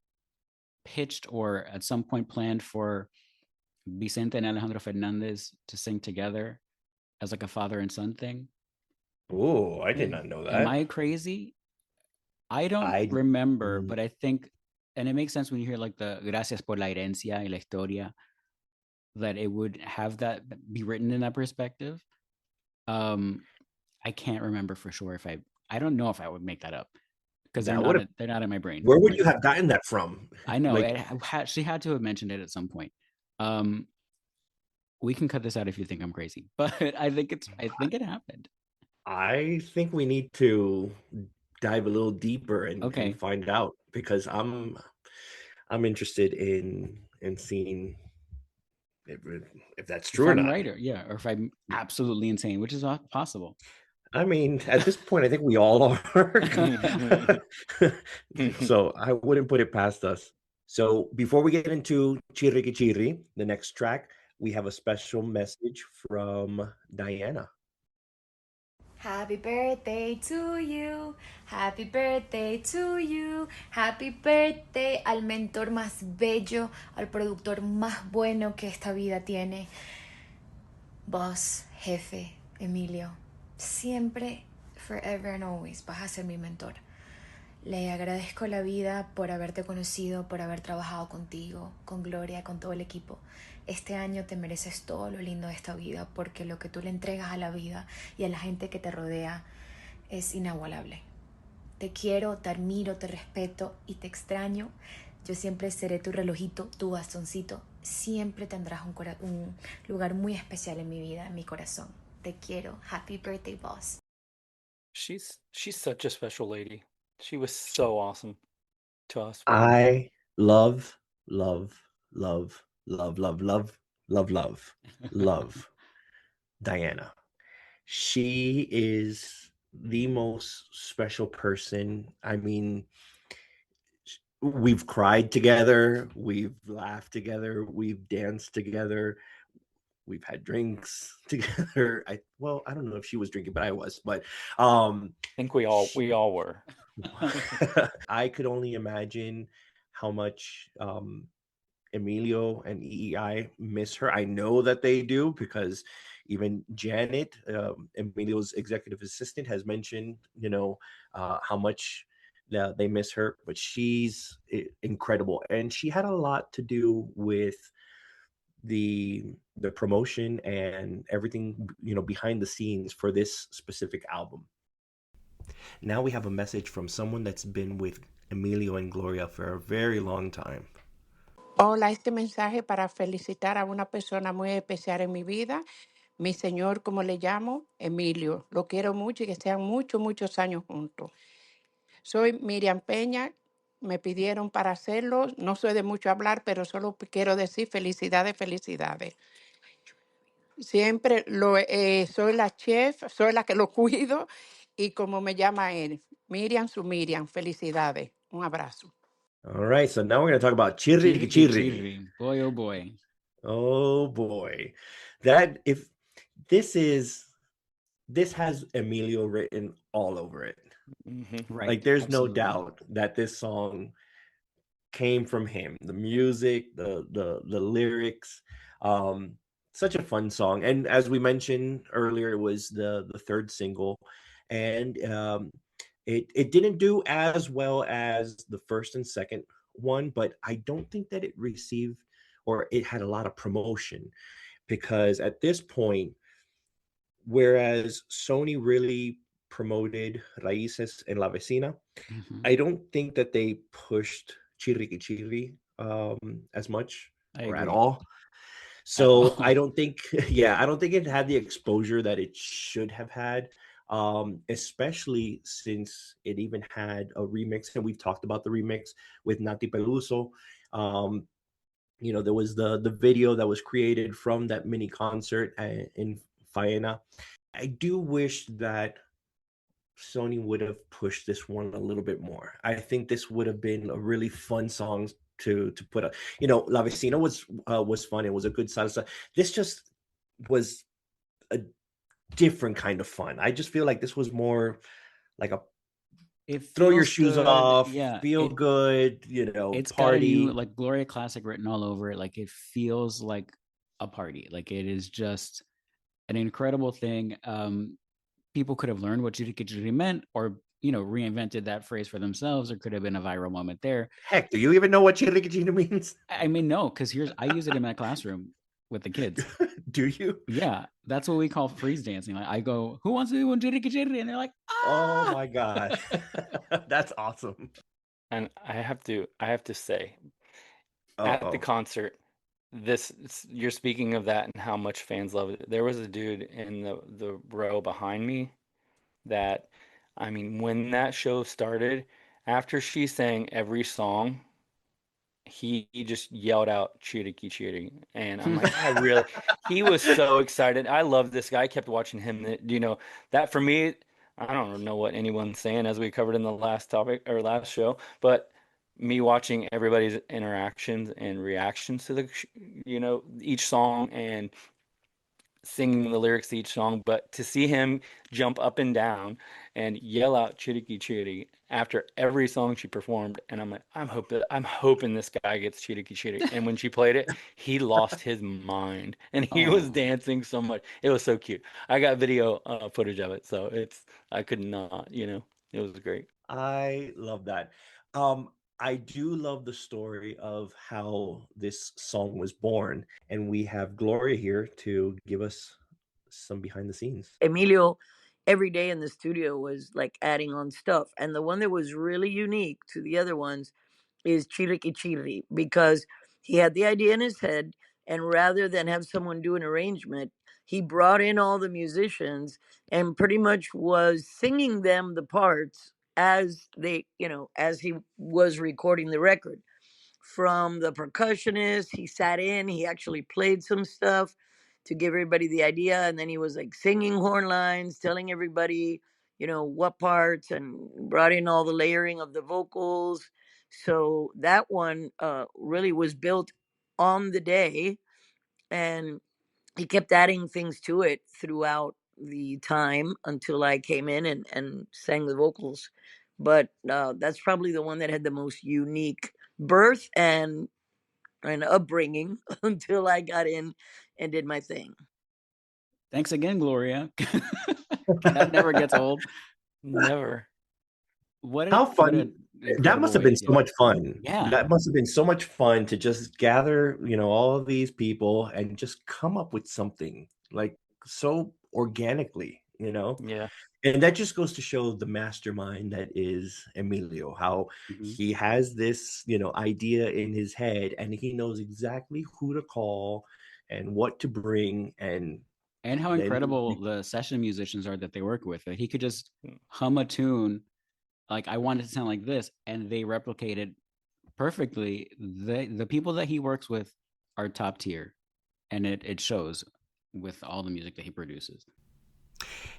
[SPEAKER 2] pitched or at some point planned for Vicente and Alejandro Fernandez to sing together as like a father and son thing?
[SPEAKER 4] Oh, I did not know that.
[SPEAKER 2] Am I crazy? I don't remember, but I think, and it makes sense when you hear like the Gracias por la herencia y la historia, that it would have that be written in that perspective. I can't remember for sure if I don't know if I would make that up. because
[SPEAKER 4] That would have.
[SPEAKER 2] they're not in my brain.
[SPEAKER 4] Where would you have gotten that from?
[SPEAKER 2] I know
[SPEAKER 4] Like,
[SPEAKER 2] she had to have mentioned it at some point. We can cut this out if you think I'm crazy, but I think it happened.
[SPEAKER 4] I think we need to dive a little deeper and find out, because I'm interested in seeing if that's true
[SPEAKER 2] if
[SPEAKER 4] or
[SPEAKER 2] I'm
[SPEAKER 4] not.
[SPEAKER 2] right, or if I'm absolutely insane, which is possible.
[SPEAKER 4] I mean, at this point, I think we all are. So I wouldn't put it past us. So before we get into Chirriqui Chirri, the next track, we have a special message from Diana.
[SPEAKER 10] Happy birthday to you, happy birthday to you, happy birthday al mentor más bello, al productor más bueno que esta vida tiene. Vos, jefe, Emilio, siempre, forever and always vas a ser mi mentor. Le agradezco la vida por haberte conocido, por haber trabajado contigo, con Gloria, con todo el equipo. Este año te mereces todo lo lindo de esta vida, porque lo que tú le entregas a la vida y a la gente que te rodea es inaigualable. Te quiero, te admiro, te respeto y te extraño. Yo siempre seré tu relojito, tu bastoncito. Siempre tendrás un lugar muy especial en mi vida, en mi corazón. Te quiero. Happy birthday, boss.
[SPEAKER 3] She's such a special lady. She was so awesome to us.
[SPEAKER 4] I love Diana. She is the most special person. I mean, we've cried together, we've laughed together, we've danced together, we've had drinks together. I don't know if she was drinking, but I was. But
[SPEAKER 3] I think we all were.
[SPEAKER 4] I could only imagine how much Emilio and EEI miss her. I know that they do, because even Janet, Emilio's executive assistant, has mentioned, how much they miss her. But she's incredible, and she had a lot to do with the promotion and everything, behind the scenes for this specific album. Now we have a message from someone that's been with Emilio and Gloria for a very long time.
[SPEAKER 11] Hola, este mensaje para felicitar a una persona muy especial en mi vida, mi señor, como le llamo, Emilio. Lo quiero mucho y que sean muchos años juntos. Soy Miriam Peña, me pidieron para hacerlo, no soy de mucho hablar, pero solo quiero decir felicidades. Siempre soy la chef, soy la que lo cuido, y como me llama él, Miriam, su Miriam, felicidades. Un abrazo.
[SPEAKER 4] All right, so now we're going to talk about Chirriqui Chirri.
[SPEAKER 2] Boy, oh boy.
[SPEAKER 4] Oh boy. This has Emilio written all over it.
[SPEAKER 3] Mm-hmm.
[SPEAKER 2] Right.
[SPEAKER 4] Like, there's
[SPEAKER 2] absolutely.
[SPEAKER 4] no doubt that this song came from him. The music, the lyrics, such a fun song. And as we mentioned earlier, it was the third single, and it didn't do as well as the first and second one, but I don't think that it received, or it had a lot of promotion, because at this point, whereas Sony really promoted Raíces en la Vecina, I don't think that they pushed Chirriqui Chirri as much or at all. So I don't think, I don't think it had the exposure that it should have had, especially since it even had a remix, and we've talked about the remix with Nati Peluso. There was the video that was created from that mini concert in Faena. I do wish that Sony would have pushed this one a little bit more. I think this would have been a really fun song to put up. La Vecina was fun. It was a good salsa. This just was a different kind of fun. I just feel like this was more like throw your shoes off, feel good,
[SPEAKER 2] it's
[SPEAKER 4] party.
[SPEAKER 2] got a new, like, Gloria classic written all over it. Like, it feels like a party. Like, it is just an incredible thing. People could have learned what Chirriqui Chirri meant, or reinvented that phrase for themselves, or could have been a viral moment there.
[SPEAKER 4] Heck, do you even know what Chirriqui Chirri means?
[SPEAKER 2] I mean, no, because I use it in my classroom with the kids.
[SPEAKER 4] Do you?
[SPEAKER 2] Yeah, that's what we call freeze dancing. Like I go, "Who wants to do one jitty jitty?" And they're like,
[SPEAKER 4] Oh
[SPEAKER 2] "Ah!"
[SPEAKER 4] my God. That's awesome.
[SPEAKER 3] And I have to say, at the
[SPEAKER 4] Uh-oh.
[SPEAKER 3] concert, you're speaking of that and how much fans love it. There was a dude in the row behind me that, I mean, when that show started, after she sang every song, he just yelled out "Chiriki Chiri," and I'm like, he was so excited. I love this guy. I kept watching him. That for me, I don't know what anyone's saying, as we covered in the last topic or last show, but me watching everybody's interactions and reactions to each song and singing the lyrics to each song, but to see him jump up and down and yell out "Chiriki Chiri" after every song she performed, and I'm like, I'm hoping this guy gets "Chiriki Chiri." And when she played it, he lost his mind, and he was
[SPEAKER 2] Oh,
[SPEAKER 3] dancing so much. It was so cute. I got video footage of it, so I could not, it was great.
[SPEAKER 4] I love that. Um, I do love the story of how this song was born, and we have Gloria here to give us some behind the scenes.
[SPEAKER 5] Emilio, every day in the studio, was like adding on stuff. And the one that was really unique to the other ones is Chiriki Chiri, because he had the idea in his head, and rather than have someone do an arrangement, he brought in all the musicians and pretty much was singing them the parts as as he was recording the record. From the percussionist, he sat in, he actually played some stuff to give everybody the idea, and then he was like singing horn lines, telling everybody, what parts, and brought in all the layering of the vocals. So that one really was built on the day, and he kept adding things to it throughout the time until I came in and sang the vocals. But that's probably the one that had the most unique birth and upbringing until I got in and did my thing.
[SPEAKER 2] thanks again, Gloria. That never gets old.
[SPEAKER 3] Never.
[SPEAKER 4] How
[SPEAKER 2] What
[SPEAKER 4] fun.
[SPEAKER 2] an
[SPEAKER 4] That
[SPEAKER 2] incredible
[SPEAKER 4] must have
[SPEAKER 2] way
[SPEAKER 4] been
[SPEAKER 2] to
[SPEAKER 4] so
[SPEAKER 2] get.
[SPEAKER 4] much fun.
[SPEAKER 2] Yeah.
[SPEAKER 4] That must have been so much fun to just gather, all of these people and just come up with something like so organically.
[SPEAKER 3] Yeah.
[SPEAKER 4] And that just goes to show the mastermind that is Emilio, how
[SPEAKER 2] Mhm.
[SPEAKER 4] he has this, idea in his head and he knows exactly who to call and what to bring.
[SPEAKER 2] And how
[SPEAKER 4] Then,
[SPEAKER 2] incredible the session musicians are that they work with. He could just hum a tune, like I want it to sound like this, and they replicate it perfectly. The people that he works with are top tier, and it shows with all the music that he produces.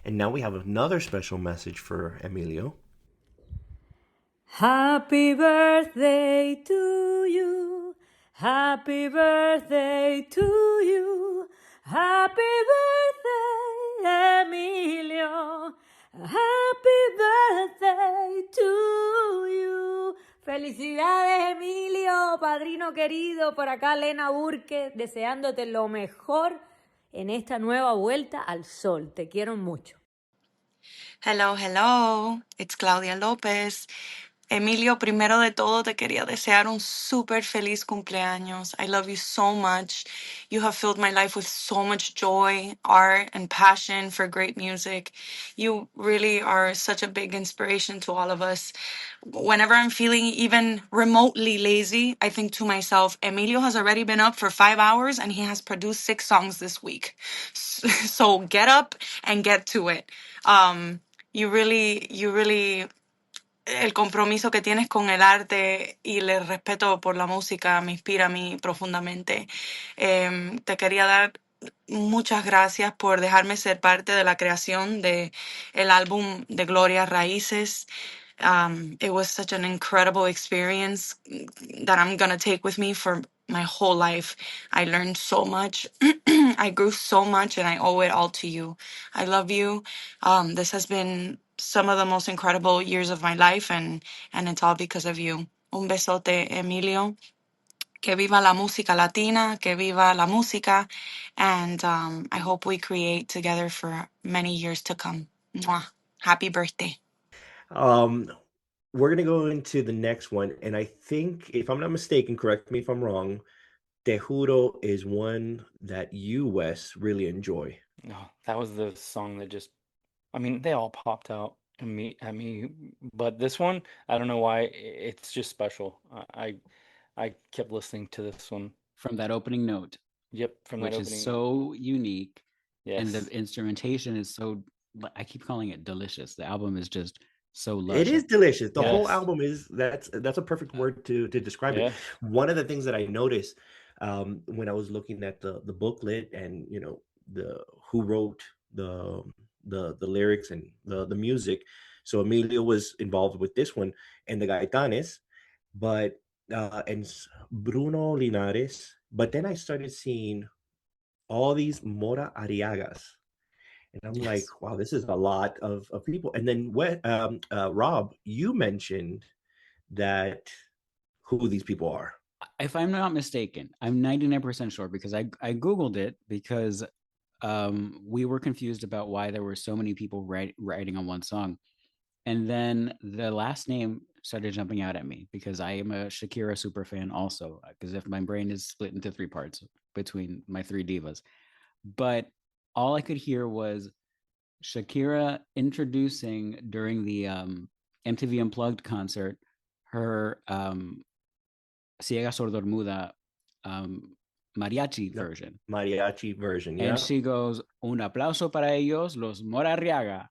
[SPEAKER 4] and now we have another special message for Emilio.
[SPEAKER 12] Happy birthday to you. Happy birthday to you. Happy birthday, Emilio. Happy birthday to you. Felicidades, Emilio, padrino querido. Por acá, Lena Burke, deseándote lo mejor en esta nueva vuelta al sol. Te quiero mucho.
[SPEAKER 13] Hello, hello. It's Claudia López. Emilio, primero de todo te quería desear un súper feliz cumpleaños. I love you so much. You have filled my life with so much joy, art, and passion for great music. You really are such a big inspiration to all of us. Whenever I'm feeling even remotely lazy, I think to myself, Emilio has already been up for 5 hours and he has produced 6 songs this week. So get up and get to it. You really el compromiso que tienes con el arte y el respeto por la música me inspira a mí profundamente. Te quería dar muchas gracias por dejarme ser parte de la creación de el álbum de Gloria Raíces. It was such an incredible experience that I'm gonna take with me for my whole life. I learned so much. I grew so much, and I owe it all to you. I love you. This has been some of the most incredible years of my life, and it's all because of you. Un besote, Emilio. Que viva la música latina, que viva la música, and I hope we create together for many years to come. Mwah. Happy birthday.
[SPEAKER 4] Um, we're gonna go into the next one, and I think, if I'm not mistaken, correct me if I'm wrong, Te Juro is one that you, Wes, really enjoy.
[SPEAKER 3] No, that was the song that just, I mean, they all popped out at me, but this one, I don't know why, it's just special. I kept listening to this one.
[SPEAKER 2] From that opening note,
[SPEAKER 3] Yep, from that
[SPEAKER 2] which is
[SPEAKER 3] opening note.
[SPEAKER 2] so unique, and the
[SPEAKER 3] Yes.
[SPEAKER 2] instrumentation is so, I keep calling it delicious. The album is just so
[SPEAKER 4] It
[SPEAKER 2] lush.
[SPEAKER 4] is delicious. The whole
[SPEAKER 3] Yes.
[SPEAKER 4] album is that's a perfect word to describe it.
[SPEAKER 3] Yes.
[SPEAKER 4] One of the things that I noticed when I was looking at the booklet and the who wrote the lyrics and the music. So Emilio was involved with this one and the Gaetanes, but Bruno Linares. But then I started seeing all these Mora Ariagas. And I'm like,
[SPEAKER 2] Yes.
[SPEAKER 4] wow, this is a lot of people. And then Rob, you mentioned that who these people are.
[SPEAKER 2] If I'm not mistaken, I'm 99% sure because I Googled it because we were confused about why there were so many people writing on one song. And then the last name started jumping out at me because I am a Shakira super fan also, because if my brain is split into three parts between my three divas. But all I could hear was Shakira introducing during the MTV Unplugged concert her Ciega Sordomuda mariachi version.
[SPEAKER 4] Mariachi version, yeah.
[SPEAKER 2] And she goes, un aplauso para ellos, los Morarriaga.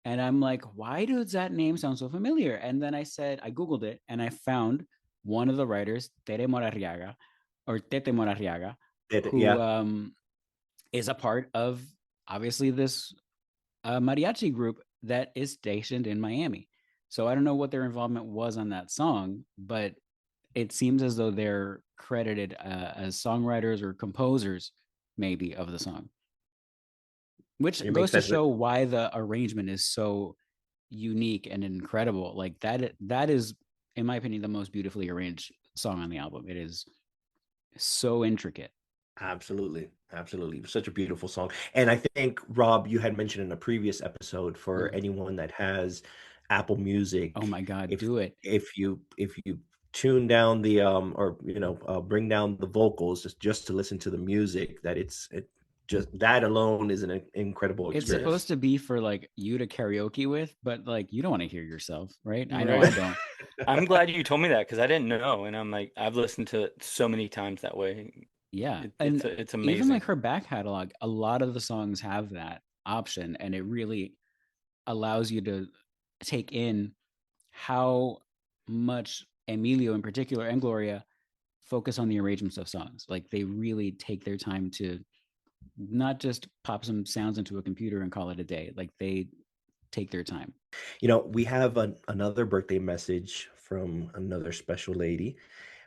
[SPEAKER 2] And I'm like, why does that name sound so familiar? And then I Googled it and I found one of the writers, Tere Morarriaga, or Tete Morarriaga, who
[SPEAKER 4] Yeah.
[SPEAKER 2] is a part of obviously this mariachi group that is stationed in Miami. So I don't know what their involvement was on that song, but it seems as though they're credited as songwriters or composers, maybe, of the song. Which
[SPEAKER 4] It
[SPEAKER 2] goes
[SPEAKER 4] makes
[SPEAKER 2] to
[SPEAKER 4] sense.
[SPEAKER 2] show why the arrangement is so unique and incredible. Like that is, in my opinion, the most beautifully arranged song on the album. It is so intricate.
[SPEAKER 4] Absolutely. Such a beautiful song. And I think, Rob, you had mentioned in a previous episode for anyone that has Apple Music.
[SPEAKER 2] Oh my God, do it.
[SPEAKER 4] If you tune down the bring down the vocals just to listen to the music, just that alone is an incredible experience.
[SPEAKER 2] It's supposed to be for like you to karaoke with, but like you don't want to hear yourself, right? I know I don't.
[SPEAKER 3] I'm glad you told me that because I didn't know, and I'm like, I've listened to it so many times that way.
[SPEAKER 2] Yeah,
[SPEAKER 3] it's amazing.
[SPEAKER 2] Even like her back catalog, a lot of the songs have that option, and it really allows you to take in how much Emilio in particular and Gloria focus on the arrangements of songs. Like they really take their time to not just pop some sounds into a computer and call it a day. Like they take their time.
[SPEAKER 4] We have another birthday message from another special lady.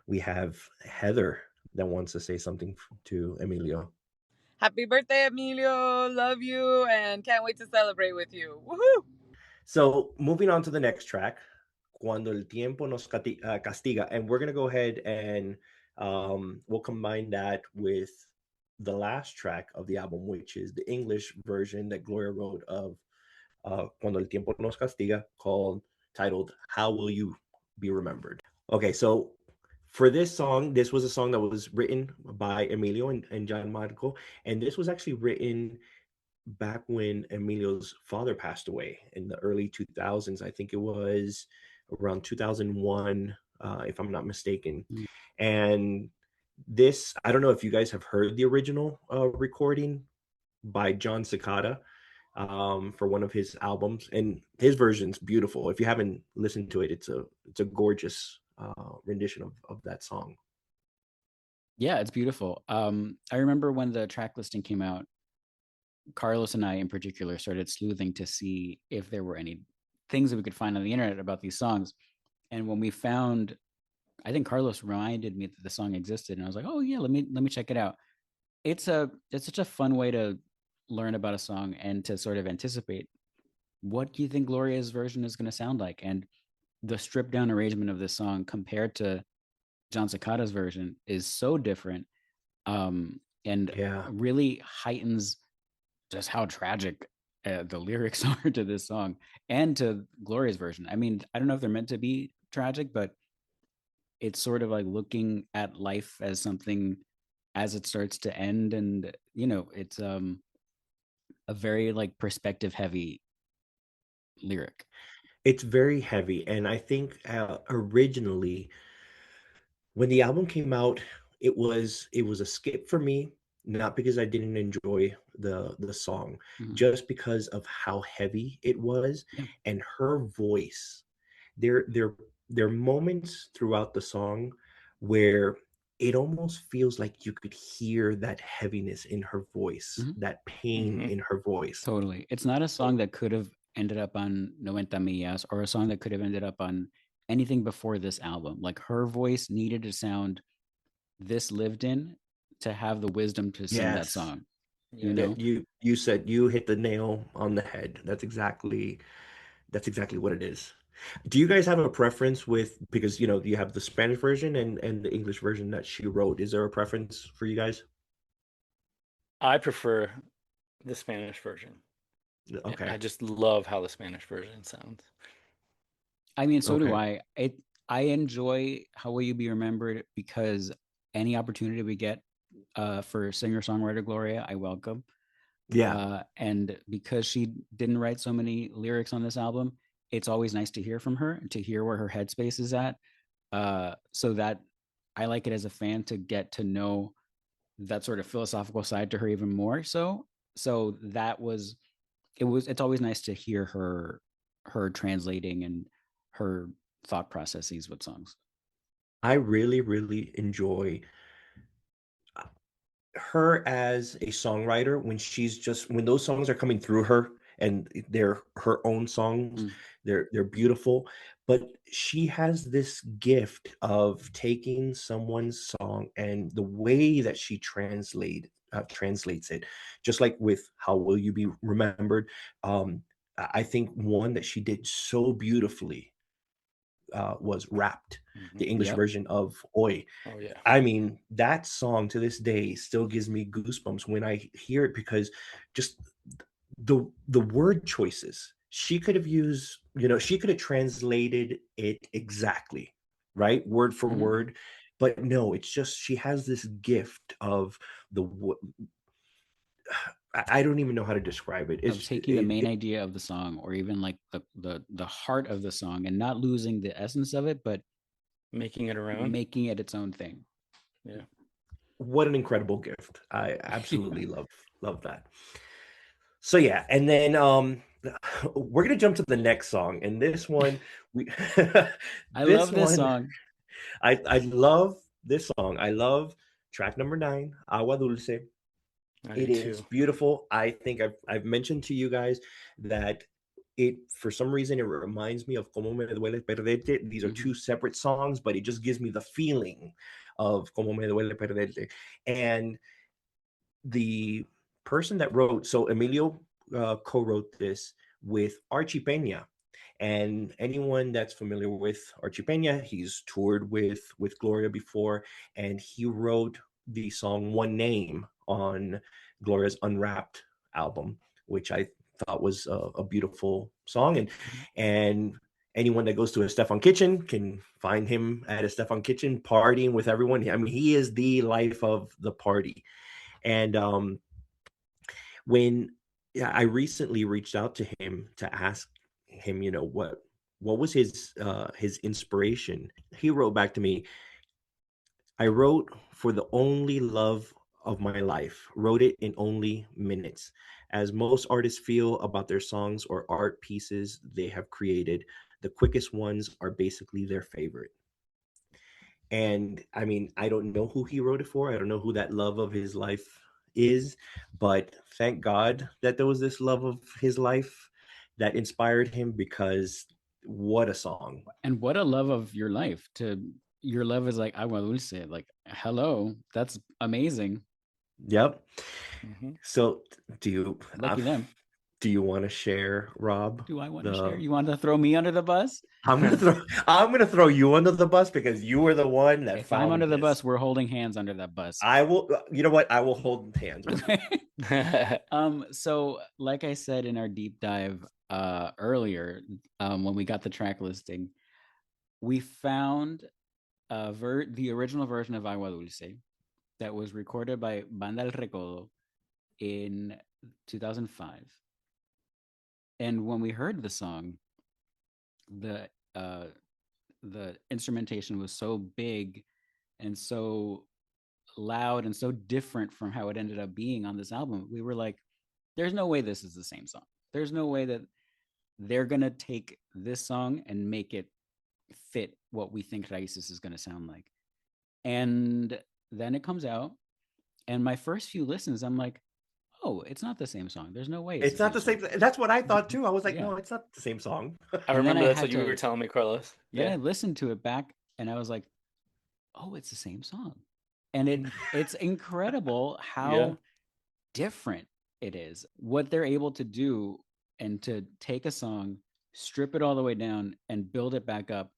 [SPEAKER 4] We have Heather that wants to say something to Emilio.
[SPEAKER 14] Happy birthday, Emilio. Love you and can't wait to celebrate with you. Woohoo!
[SPEAKER 4] So moving on to the next track, Cuando el tiempo nos castiga. And we're going to go ahead and we'll combine that with the last track of the album, which is the English version that Gloria wrote of Cuando el tiempo nos castiga, titled How Will You Be Remembered? Okay, so for this song, this was a song that was written by Emilio and John Marco, and this was actually written back when Emilio's father passed away in the early 2000s. I think it was around 2001, if I'm not mistaken. And this, I don't know if you guys have heard the original recording by John Cicada for one of his albums, and his version's beautiful. If you haven't listened to it, it's a gorgeous rendition of that song.
[SPEAKER 2] Yeah, it's beautiful. I remember when the track listing came out, Carlos and I in particular started sleuthing to see if there were any things that we could find on the internet about these songs. And when we found, I think Carlos reminded me that the song existed, and I was like, oh yeah, let me check it out. It's such a fun way to learn about a song and to sort of anticipate what do you think Gloria's version is going to sound like. And the stripped down arrangement of this song compared to John Cicada's version is so different, and really heightens just how tragic the lyrics are to this song and to Gloria's version. I mean, I don't know if they're meant to be tragic, but it's sort of like looking at life as something as it starts to end, and it's a very like perspective heavy lyric.
[SPEAKER 4] It's very heavy, and I think originally when the album came out, it was a skip for me, not because I didn't enjoy the song,
[SPEAKER 2] Mhm.
[SPEAKER 4] just because of how heavy it was
[SPEAKER 2] Yeah.
[SPEAKER 4] and her voice. There are moments throughout the song where it almost feels like you could hear that heaviness in her voice,
[SPEAKER 2] Mhm.
[SPEAKER 4] that pain in her voice.
[SPEAKER 2] Totally. It's not a song that could have ended up on 90 Millas or a song that could have ended up on anything before this album. Like her voice needed to sound this lived in to have the wisdom to sing that
[SPEAKER 4] Yes.
[SPEAKER 2] song.
[SPEAKER 3] Yeah.
[SPEAKER 4] That you said you hit the nail on the head. That's exactly what it is. Do you guys have a preference with, because you have the Spanish version and the English version that she wrote? Is there a preference for you guys?
[SPEAKER 3] I prefer the Spanish version.
[SPEAKER 4] Okay.
[SPEAKER 3] I just love how the Spanish version sounds.
[SPEAKER 2] I mean, so do
[SPEAKER 4] Okay.
[SPEAKER 2] I. I enjoy How Will You Be Remembered because any opportunity we get for singer-songwriter Gloria, I welcome.
[SPEAKER 4] Yeah.
[SPEAKER 2] And because she didn't write so many lyrics on this album, it's always nice to hear from her and to hear where her headspace is at. So that I like it as a fan to get to know that sort of philosophical side to her even more. So it's always nice to hear her translating and her thought processes with songs.
[SPEAKER 4] I really, really enjoy her as a songwriter when those songs are coming through her and they're her own songs.
[SPEAKER 2] Mm.
[SPEAKER 4] They're beautiful, but she has this gift of taking someone's song and the way that she translates it, just like with How Will You Be Remembered. I think one that she did so beautifully was Wrapped, the English
[SPEAKER 2] Yep.
[SPEAKER 4] version of Oi.
[SPEAKER 3] Oh yeah.
[SPEAKER 4] I mean, that song to this day still gives me goosebumps when I hear it, because just the word choices. She could have used, she could have translated it exactly, right? Word for
[SPEAKER 2] Mhm.
[SPEAKER 4] word. But no, it's just she has this gift of I don't even know how to describe it.
[SPEAKER 2] Of taking the main idea of the song, or even like the heart of the song, and not losing the essence of it, but
[SPEAKER 3] Making it around.
[SPEAKER 2] making it its own thing.
[SPEAKER 3] Yeah.
[SPEAKER 4] What an incredible gift. I absolutely love that. So yeah, and then we're gonna jump to the next song, and this one we
[SPEAKER 2] I
[SPEAKER 4] this
[SPEAKER 2] love this
[SPEAKER 4] one
[SPEAKER 2] song.
[SPEAKER 4] I love this song. I love track number 9, Agua Dulce.
[SPEAKER 3] I
[SPEAKER 4] It
[SPEAKER 3] do
[SPEAKER 4] is
[SPEAKER 3] too.
[SPEAKER 4] beautiful. I think I've mentioned to you guys that it, for some reason, it reminds me of Como Me Duele Perderte. These are two separate songs, but it just gives me the feeling of Como Me Duele Perderte. And the person that wrote, so Emilio co-wrote this with Archie Peña. And anyone that's familiar with Archie Peña, he's toured with Gloria before, and he wrote the song One Name on Gloria's Unwrapped album, which I thought was a beautiful song. And anyone that goes to Este-FAN Kitchen can find him at Este-FAN Kitchen partying with everyone. I mean, he is the life of the party. And when I recently reached out to him to ask him, what was his inspiration, he wrote back to me, I wrote for the only love of my life, wrote it in only minutes. As most artists feel about their songs or art pieces they have created, the quickest ones are basically their favorite. And I mean, I don't know who he wrote it for. I don't know who that love of his life is, but thank God that there was this love of his life that inspired him, because what a song.
[SPEAKER 2] And what a love of your life. Your love is like Agua Dulce. Like, hello, that's amazing.
[SPEAKER 4] Yep.
[SPEAKER 3] Mm-hmm.
[SPEAKER 4] So do you
[SPEAKER 2] Lucky them.
[SPEAKER 4] do you want to share, Rob?
[SPEAKER 2] Do I want to share? You want to throw me under the bus?
[SPEAKER 4] I'm gonna throw you under the bus because you were the one that
[SPEAKER 2] If
[SPEAKER 4] found
[SPEAKER 2] I'm under the
[SPEAKER 4] this.
[SPEAKER 2] bus, we're holding hands under that bus.
[SPEAKER 4] I will. You know what? I will hold hands with you.
[SPEAKER 2] So like I said in our deep dive earlier, when we got the track listing, we found the original version of Agua Dulce, that was recorded by Banda El Recodo in 2005. And when we heard the song, the instrumentation was so big and so loud and so different from how it ended up being on this album. We were like, there's no way this is the same song. There's no way that they're gonna take this song and make it fit what we think Raíces is gonna sound like. And then it comes out, and my first few listens, I'm like, oh, it's not the same song. There's no way
[SPEAKER 4] It's not the same. That's what I thought too. I was like,
[SPEAKER 2] Yeah.
[SPEAKER 4] no, it's not the same song.
[SPEAKER 3] I
[SPEAKER 2] And then
[SPEAKER 3] remember
[SPEAKER 2] I
[SPEAKER 3] that's
[SPEAKER 2] had
[SPEAKER 3] what you
[SPEAKER 2] to-
[SPEAKER 3] were telling me, Carlos.
[SPEAKER 2] Then I listened to it back, and I was like, oh, it's the same song. And it's incredible how different it is. What they're able to do, and to take a song, strip it all the way down, and build it back up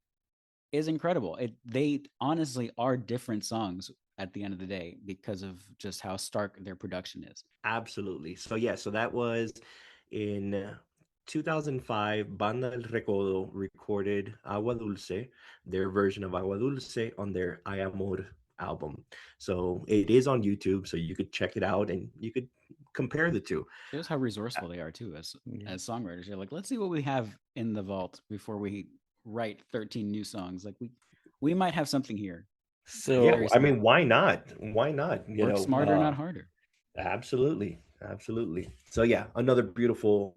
[SPEAKER 2] is incredible. They honestly are different songs at the end of the day because of just how stark their production is.
[SPEAKER 4] Absolutely. So yeah, so that was in 2005. Banda El Recodo recorded Agua Dulce, their version of Agua Dulce, on their Ay Amor album. So it is on YouTube, so you could check it out and you could compare the two.
[SPEAKER 2] Shows how resourceful they are too as songwriters. You're like, let's see what we have in the vault before we write 13 new songs. Like we might have something here.
[SPEAKER 3] So
[SPEAKER 4] yeah, I mean, why not? Why not?
[SPEAKER 2] Work smarter, not harder.
[SPEAKER 4] Absolutely, absolutely. So yeah, another beautiful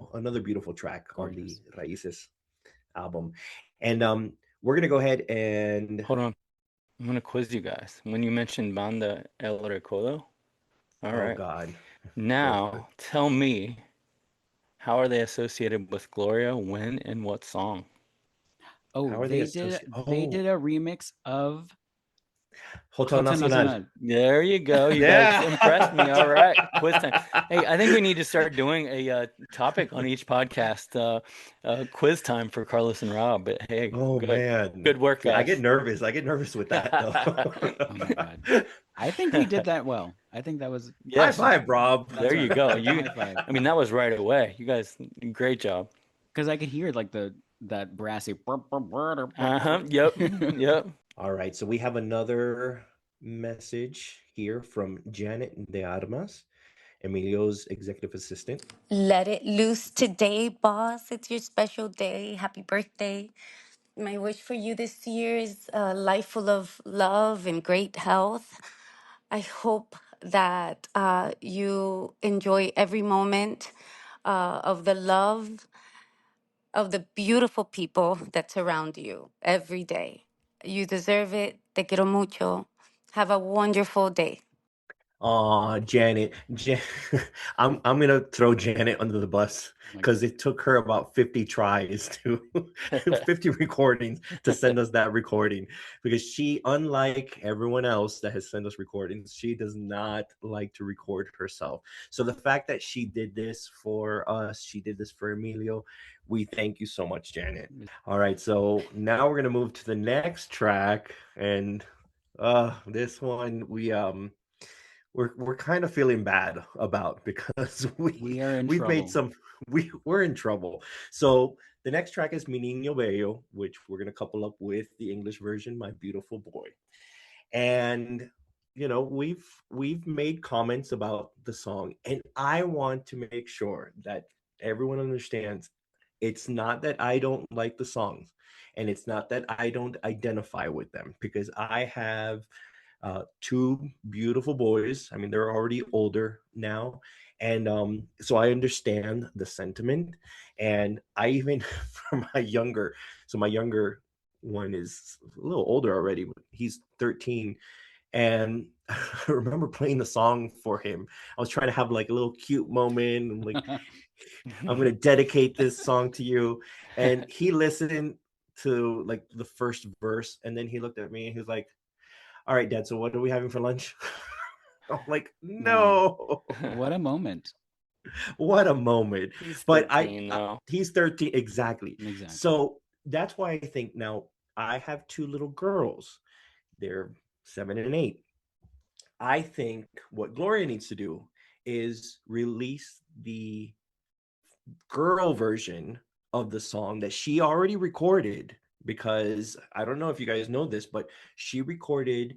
[SPEAKER 4] track on the Raíces album, and we're gonna go ahead and
[SPEAKER 3] hold on. I'm gonna quiz you guys. When you mentioned Banda El Recodo, all right.
[SPEAKER 4] Oh God!
[SPEAKER 3] Now tell me, how are they associated with Gloria? When and what song?
[SPEAKER 2] Oh, they did a remix of
[SPEAKER 4] Hotel Nacional.
[SPEAKER 3] There you go. You guys impressed me. All right, quiz time. Hey, I think we need to start doing a topic on each podcast. Quiz time for Carlos and Rob. But hey, good work, guys.
[SPEAKER 4] I get nervous. with that though.
[SPEAKER 2] Oh my God! I think we did that well. I think that was
[SPEAKER 4] high five, Rob.
[SPEAKER 3] There you go. I mean, that was right away. You guys, great job.
[SPEAKER 2] Because I could hear like that brassy.
[SPEAKER 3] Yep.
[SPEAKER 4] All right, so we have another message here from Janet de Armas, Emilio's executive assistant.
[SPEAKER 15] Let it loose today, boss. It's your special day. Happy birthday. My wish for you this year is a life full of love and great health. I hope that you enjoy every moment of the love of the beautiful people that surround you every day. You deserve it. Te quiero mucho. Have a wonderful day.
[SPEAKER 4] Janet. I'm gonna throw Janet under the bus because it took her about 50 tries to 50 recordings to send us that recording, because she, unlike everyone else that has sent us recordings, she does not like to record herself. So the fact that she did this for us, she did this for Emilio, we thank you so much, Janet. All right, so now we're gonna move to the next track, and this one we're kind of feeling bad about, because we're in trouble. So the next track is Mi Niño Bello, which we're going to couple up with the English version, My Beautiful Boy. And we've made comments about the song, and I want to make sure that everyone understands it's not that I don't like the songs, and it's not that I don't identify with them, because I have two beautiful boys. I mean, they're already older now. And so I understand the sentiment. And I even, for my younger one is a little older already. He's 13. And I remember playing the song for him. I was trying to have like a little cute moment. I'm like, I'm going to dedicate this song to you. And he listened to like the first verse. And then he looked at me and he was like, all right, Dad, so what are we having for lunch? I'm like, no.
[SPEAKER 2] What a moment.
[SPEAKER 4] What a moment.
[SPEAKER 3] He's 13
[SPEAKER 4] but
[SPEAKER 3] now.
[SPEAKER 4] He's 13, exactly. So that's why I think now I have two little girls. They're 7 and 8. I think what Gloria needs to do is release the girl version of the song that she already recorded, because I don't know if you guys know this, but she recorded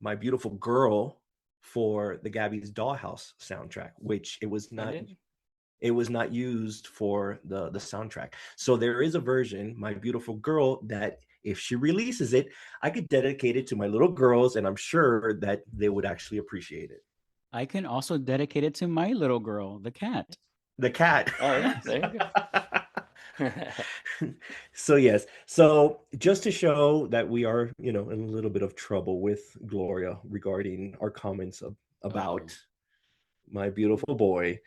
[SPEAKER 4] My Beautiful Girl for the Gabby's Dollhouse soundtrack, which it was
[SPEAKER 3] I
[SPEAKER 4] not
[SPEAKER 3] did.
[SPEAKER 4] used for the soundtrack. So there is a version, My Beautiful Girl, that if she releases it, I could dedicate it to my little girls, and I'm sure that they would actually appreciate it.
[SPEAKER 2] I can also dedicate it to my little girl, the cat.
[SPEAKER 4] The cat.
[SPEAKER 3] Oh yeah, there you go.
[SPEAKER 4] So yes, so just to show that we are, in a little bit of trouble with Gloria regarding our comments about My Beautiful Boy,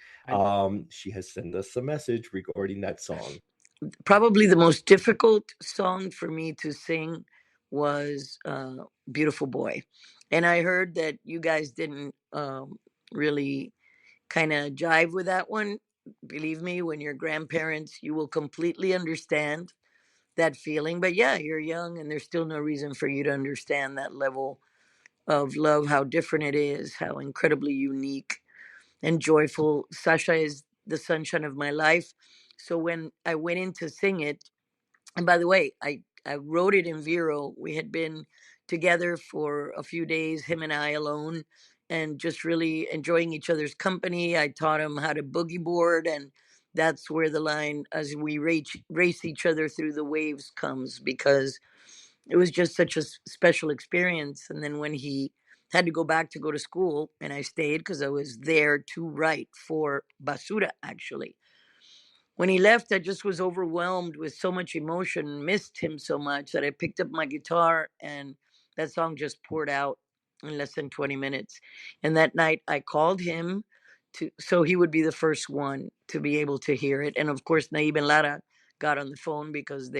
[SPEAKER 4] she has sent us a message regarding that song.
[SPEAKER 5] Probably the most difficult song for me to sing was Beautiful Boy. And I heard that you guys didn't really kind of jive with that one. Believe me, when you're grandparents, you will completely understand that feeling. But yeah, you're young and there's still no reason for you to understand that level of love, how different it is, how incredibly unique and joyful. Sasha is the sunshine of my life. So when I went in to sing it, and by the way, I wrote it in Vero. We had been together for a few days, him and I alone, and just really enjoying each other's company. I taught him how to boogie board, and that's where the line "as we race each other through the waves" comes, because it was just such a special experience. And then when he had to go to school, and I stayed because I was there to write for Basura, actually. When he left, I just was overwhelmed with so much emotion, missed him so much that I picked up my guitar, and that song just poured out in less than 20 minutes. And that night I called him so he would be the first one to be able to hear it. And of course, Naib and Lara got on the phone because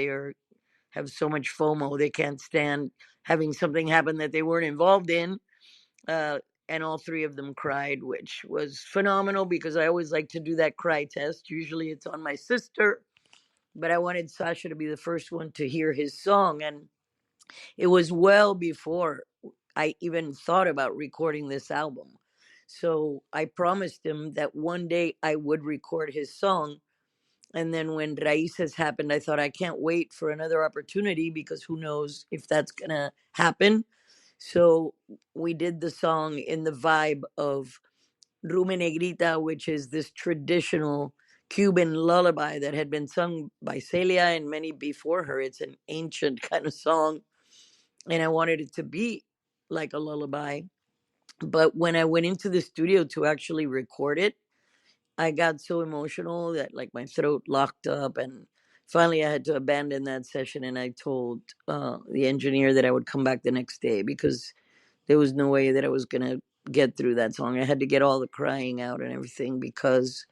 [SPEAKER 5] have so much FOMO. They can't stand having something happen that they weren't involved in. Uh, and all three of them cried, which was phenomenal because I always like to do that cry test. Usually it's on my sister, but I wanted Sasha to be the first one to hear his song. And it was well before I even thought about recording this album. So I promised him that one day I would record his song. And then when Raíces happened, I thought I can't wait for another opportunity because who knows if that's going to happen. So we did the song in the vibe of Rume Negrita, which is this traditional Cuban lullaby that had been sung by Celia and many before her. It's an ancient kind of song, and I wanted it to be like a lullaby. But when I went into the studio to actually record it, I got so emotional that like my throat locked up, and finally I had to abandon that session. And I told the engineer that I would come back the next day because there was no way that I was gonna get through that song. I had to get all the crying out and everything because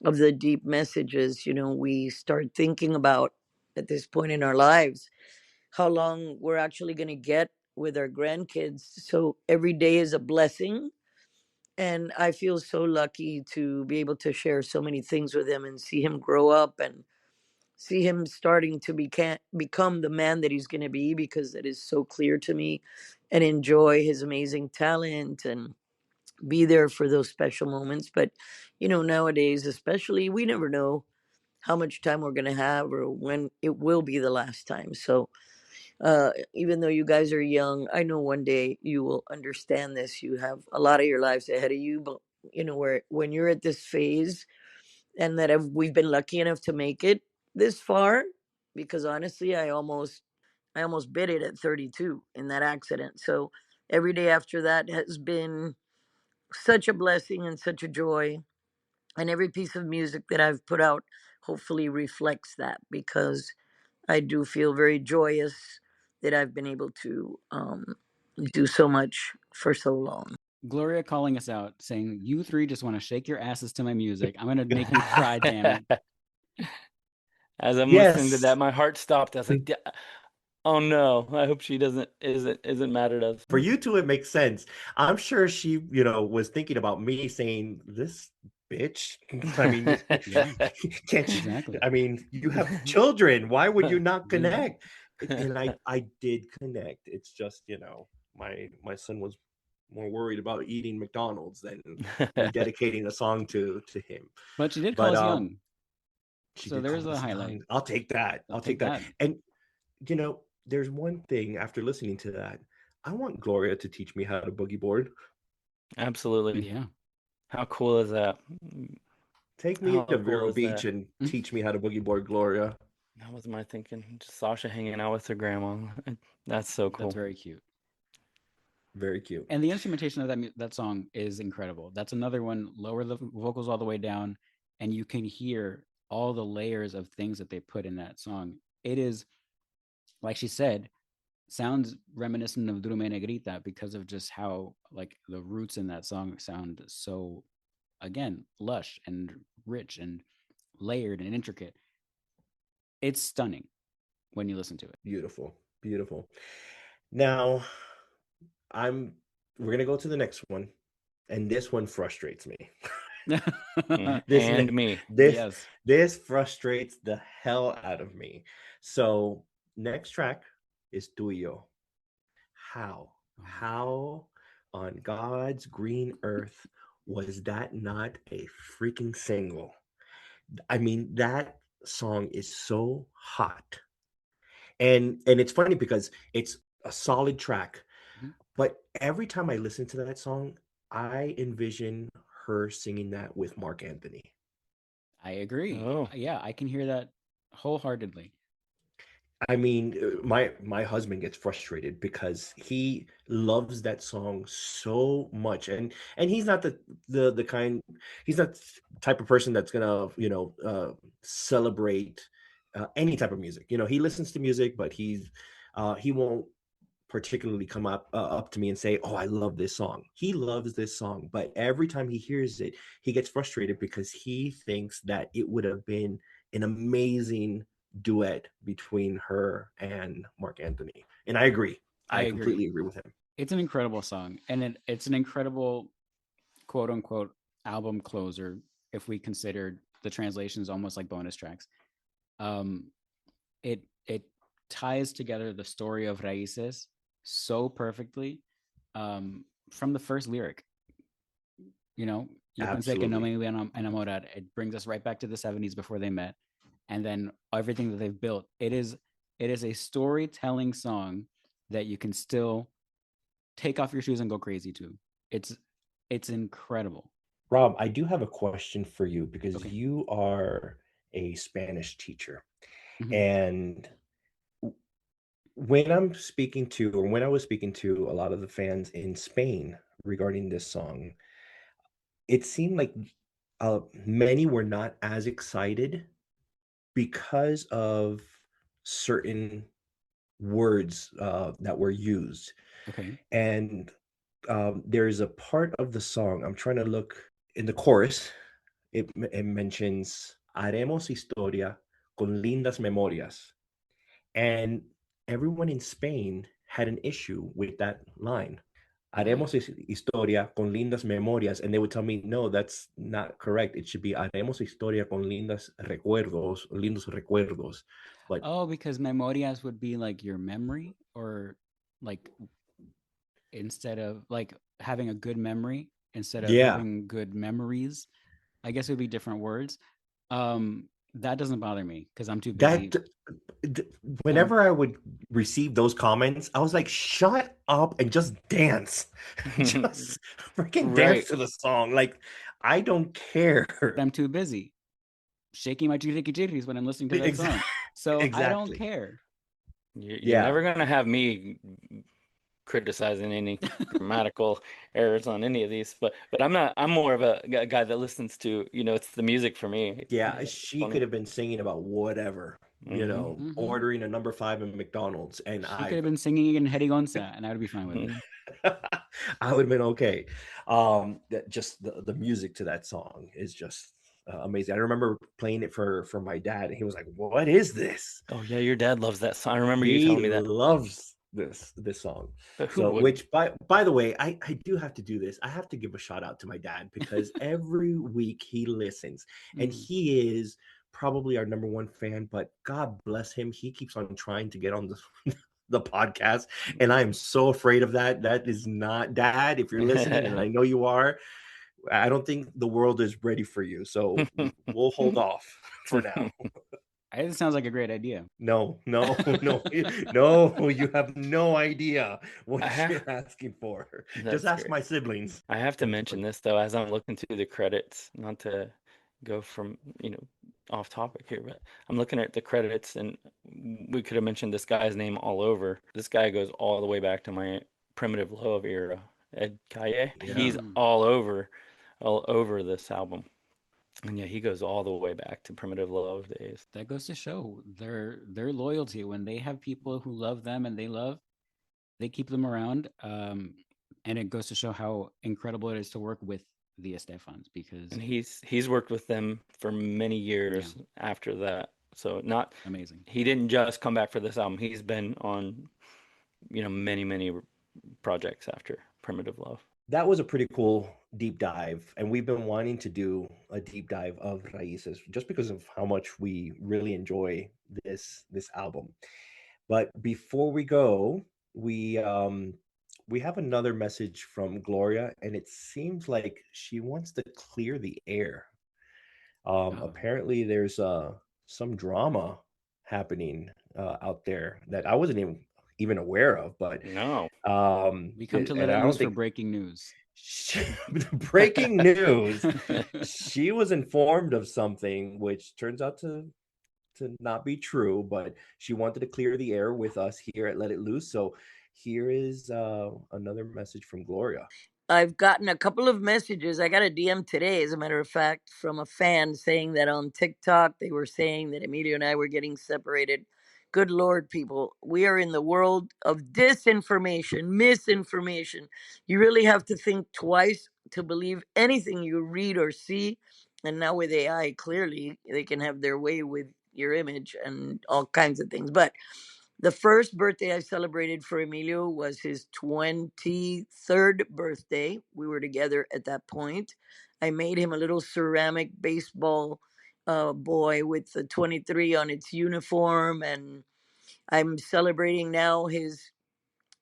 [SPEAKER 5] of the deep messages, we start thinking about at this point in our lives, how long we're actually gonna get with our grandkids. So every day is a blessing. And I feel so lucky to be able to share so many things with him and see him grow up and see him starting to become the man that he's going to be, because it is so clear to me, and enjoy his amazing talent and be there for those special moments. But nowadays especially, we never know how much time we're going to have or when it will be the last time. So even though you guys are young, I know one day you will understand this. You have a lot of your lives ahead of you, but where when you're at this phase, and that we've been lucky enough to make it this far, because honestly, I almost bit it at 32 in that accident. So every day after that has been such a blessing and such a joy. And every piece of music that I've put out hopefully reflects that, because I do feel very joyous that I've been able to do so much for so long.
[SPEAKER 2] Gloria calling us out, saying, "You three just want to shake your asses to my music. I'm gonna make you cry, damn it."
[SPEAKER 3] As I'm listening to
[SPEAKER 4] Yes.
[SPEAKER 3] that, my heart stopped. I was like, "Oh no! I hope she isn't mad at us."
[SPEAKER 4] For you two, it makes sense. I'm sure she, was thinking about me saying, "This bitch." I mean,
[SPEAKER 2] Yeah,
[SPEAKER 4] can't you?
[SPEAKER 2] exactly.
[SPEAKER 4] I mean, you have children. Why would you not
[SPEAKER 2] There you go.
[SPEAKER 4] connect? And I did connect. It's just, my son was more worried about eating McDonald's than me dedicating a song to him.
[SPEAKER 2] But she did call
[SPEAKER 4] But
[SPEAKER 2] us young,
[SPEAKER 4] she
[SPEAKER 2] so
[SPEAKER 4] did
[SPEAKER 2] there's
[SPEAKER 4] call
[SPEAKER 2] a
[SPEAKER 4] us
[SPEAKER 2] highlight.
[SPEAKER 4] young. I'll take that.
[SPEAKER 2] I'll
[SPEAKER 4] I'll
[SPEAKER 2] take
[SPEAKER 4] take that.
[SPEAKER 2] that.
[SPEAKER 4] And there's one thing after listening to that. I want Gloria to teach me how to boogie board.
[SPEAKER 3] Absolutely.
[SPEAKER 2] Yeah.
[SPEAKER 3] How cool is that?
[SPEAKER 4] Take me
[SPEAKER 3] How
[SPEAKER 4] to
[SPEAKER 3] cool
[SPEAKER 4] Vero
[SPEAKER 3] is
[SPEAKER 4] Beach
[SPEAKER 3] that?
[SPEAKER 4] and teach me how to boogie board, Gloria.
[SPEAKER 3] That was my thinking. Just Sasha hanging out with her grandma. That's so
[SPEAKER 2] That's
[SPEAKER 3] cool.
[SPEAKER 2] very cute.
[SPEAKER 4] Very cute.
[SPEAKER 2] And the instrumentation of that song is incredible. That's another one. Lower the vocals all the way down, and you can hear all the layers of things that they put in that song. It is, like she said, sounds reminiscent of Drume Negrita because of just how like the roots in that song sound so, again, lush and rich and layered and intricate. It's stunning when you listen to it.
[SPEAKER 4] Beautiful. Beautiful. Now, we're gonna go to the next one, and this one frustrates me. This
[SPEAKER 3] And me.
[SPEAKER 4] this
[SPEAKER 2] Yes.
[SPEAKER 4] this frustrates the hell out of me. So next track is Tuyo. How on God's green earth was that not a freaking single? I mean, that song is so hot. And it's funny because it's a solid track,
[SPEAKER 2] Mhm.
[SPEAKER 4] but every time I listen to that song, I envision her singing that with Mark Anthony.
[SPEAKER 2] I agree.
[SPEAKER 3] Oh.
[SPEAKER 2] Yeah, I can hear that wholeheartedly.
[SPEAKER 4] I mean, my husband gets frustrated because he loves that song so much, and he's not the kind, he's not the type of person that's gonna celebrate any type of music. He listens to music, but he won't particularly come up to me and say, "Oh, I love this song." He loves this song, but every time he hears it, he gets frustrated because he thinks that it would have been an amazing duet between her and Mark Anthony. And I agree.
[SPEAKER 2] I
[SPEAKER 4] I
[SPEAKER 2] agree.
[SPEAKER 4] completely agree with him.
[SPEAKER 2] It's an incredible song, and it's an incredible quote unquote album closer if we considered the translations almost like bonus tracks. It ties together the story of Raíces so perfectly, from the first lyric. Yo pensé que no
[SPEAKER 4] Absolutely.
[SPEAKER 2] me iban a enamorar. It brings us right back to the 70s before they met, and then everything that they've built. It is a storytelling song that you can still take off your shoes and go crazy to. It's incredible.
[SPEAKER 4] Rob, I do have a question for you because
[SPEAKER 2] Okay.
[SPEAKER 4] you are a Spanish teacher.
[SPEAKER 2] Mhm.
[SPEAKER 4] And when I was speaking to a lot of the fans in Spain regarding this song, it seemed like many were not as excited because of certain words that were used.
[SPEAKER 2] Okay.
[SPEAKER 4] And there's a part of the song, I'm trying to look in the chorus, it mentions Haremos historia con lindas memorias. And everyone in Spain had an issue with that line.
[SPEAKER 2] Really?
[SPEAKER 4] Haremos historia con lindas memorias. And they would tell me, no, that's not correct. It should be haremos historia con lindos recuerdos. But
[SPEAKER 2] Oh, because memorias would be like your memory, or like instead of like having a good memory instead of
[SPEAKER 4] yeah,
[SPEAKER 2] having good memories. I guess it would be different words. That doesn't bother me because I'm too busy.
[SPEAKER 4] that
[SPEAKER 2] I'm
[SPEAKER 4] whenever I would receive those comments, I was like, shut up and just dance. Just freaking dance
[SPEAKER 3] Right.
[SPEAKER 4] to the song. Like, I don't care.
[SPEAKER 2] I'm too busy shaking my chiriquis when I'm listening to that song. So I don't
[SPEAKER 4] Exactly.
[SPEAKER 2] care.
[SPEAKER 3] You're
[SPEAKER 4] Yeah.
[SPEAKER 3] never gonna have me criticizing any grammatical errors on any of these, but I'm not. I'm more of a guy that listens to. It's the music for me.
[SPEAKER 4] Yeah,
[SPEAKER 3] It's
[SPEAKER 4] she
[SPEAKER 3] funny.
[SPEAKER 4] could have been singing about whatever,
[SPEAKER 3] Hmm.
[SPEAKER 2] Hmm.
[SPEAKER 4] ordering a number 5 in McDonald's, and
[SPEAKER 2] She could have been singing in Jerigonza, and I would be fine with it.
[SPEAKER 4] I would have been okay. Just the music to that song is just amazing. I remember playing it for my dad, and he was like, "What is this?"
[SPEAKER 3] Oh yeah, your dad loves that song. I remember you
[SPEAKER 4] He
[SPEAKER 3] telling me that.
[SPEAKER 4] loves this song.
[SPEAKER 3] But who
[SPEAKER 4] So,
[SPEAKER 3] wouldn't?
[SPEAKER 4] which by the way, I do have to do this. I have to give a shout out to my dad because every week he listens, and
[SPEAKER 2] Mm.
[SPEAKER 4] he is probably our number one fan. But God bless him, he keeps on trying to get on the podcast, and I am so afraid of that. That is not, Dad. If you're listening, and I know you are, I don't think the world is ready for you. So we'll hold off for now.
[SPEAKER 2] It sounds like a great idea.
[SPEAKER 4] No, no, no, no, you have no idea what
[SPEAKER 3] I
[SPEAKER 4] you're asking for. Just
[SPEAKER 3] That's
[SPEAKER 4] ask
[SPEAKER 3] great.
[SPEAKER 4] my siblings.
[SPEAKER 3] I have to
[SPEAKER 4] But
[SPEAKER 3] mention this though, as I'm looking through the credits, not to go from, off topic here, but I'm looking at the credits and we could have mentioned this guy's name all over. This guy goes all the way back to my Primitive Love era. Ed Calle. He's
[SPEAKER 4] yeah,
[SPEAKER 3] all over this album. And yeah, he goes all the way back to Primitive Love days.
[SPEAKER 2] That goes to show their loyalty. When they have people who love them and they keep them around. And it goes to show how incredible it is to work with the Estefans, because
[SPEAKER 3] And he's worked with them for many years after that. So not
[SPEAKER 2] amazing.
[SPEAKER 3] He didn't just come back for this album. He's been on, many projects after Primitive Love.
[SPEAKER 4] that was a pretty cool deep dive. And we've been wanting to do a deep dive of Raíces just because of how much we really enjoy this album. But before we go, we have another message from Gloria, and it seems like she wants to clear the air. Apparently, there's some drama happening out there that I wasn't even aware of. But
[SPEAKER 3] No,
[SPEAKER 2] We come to
[SPEAKER 4] and
[SPEAKER 2] let
[SPEAKER 4] I
[SPEAKER 2] it
[SPEAKER 4] don't
[SPEAKER 2] loose for
[SPEAKER 4] think
[SPEAKER 2] breaking news.
[SPEAKER 4] breaking news. She was informed of something which turns out to not be true, but she wanted to clear the air with us here at Let It Loose. So here is another message from Gloria.
[SPEAKER 5] I've gotten a couple of messages. I got a DM today, as a matter of fact, from a fan saying that on TikTok they were saying that Emilio and I were getting separated. Good Lord, people, we are in the world of disinformation, misinformation. You really have to think twice to believe anything you read or see. And now with AI, clearly they can have their way with your image and all kinds of things. But the first birthday I celebrated for Emilio was his 23rd birthday. We were together at that point. I made him a little ceramic baseball boy with the 23 on its uniform, and I'm celebrating now his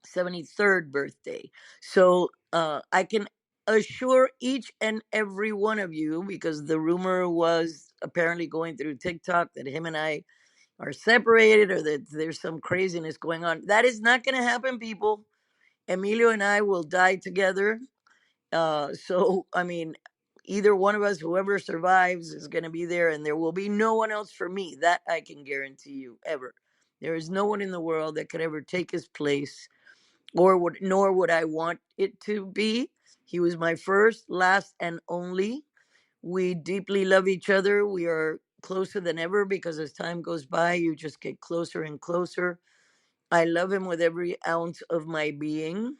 [SPEAKER 5] 73rd birthday. So I can assure each and every one of you, because the rumor was apparently going through TikTok that him and I are separated or that there's some craziness going on. That is not going to happen, people. Emilio and I will die together. So, I mean, either one of us, whoever survives, is going to be there, and there will be no one else for me. That I can guarantee you, ever. There is no one in the world that could ever take his place, nor would I want it to be. He was my first, last, and only. We deeply love each other. We are closer than ever because as time goes by, you just get closer and closer. I love him with every ounce of my being,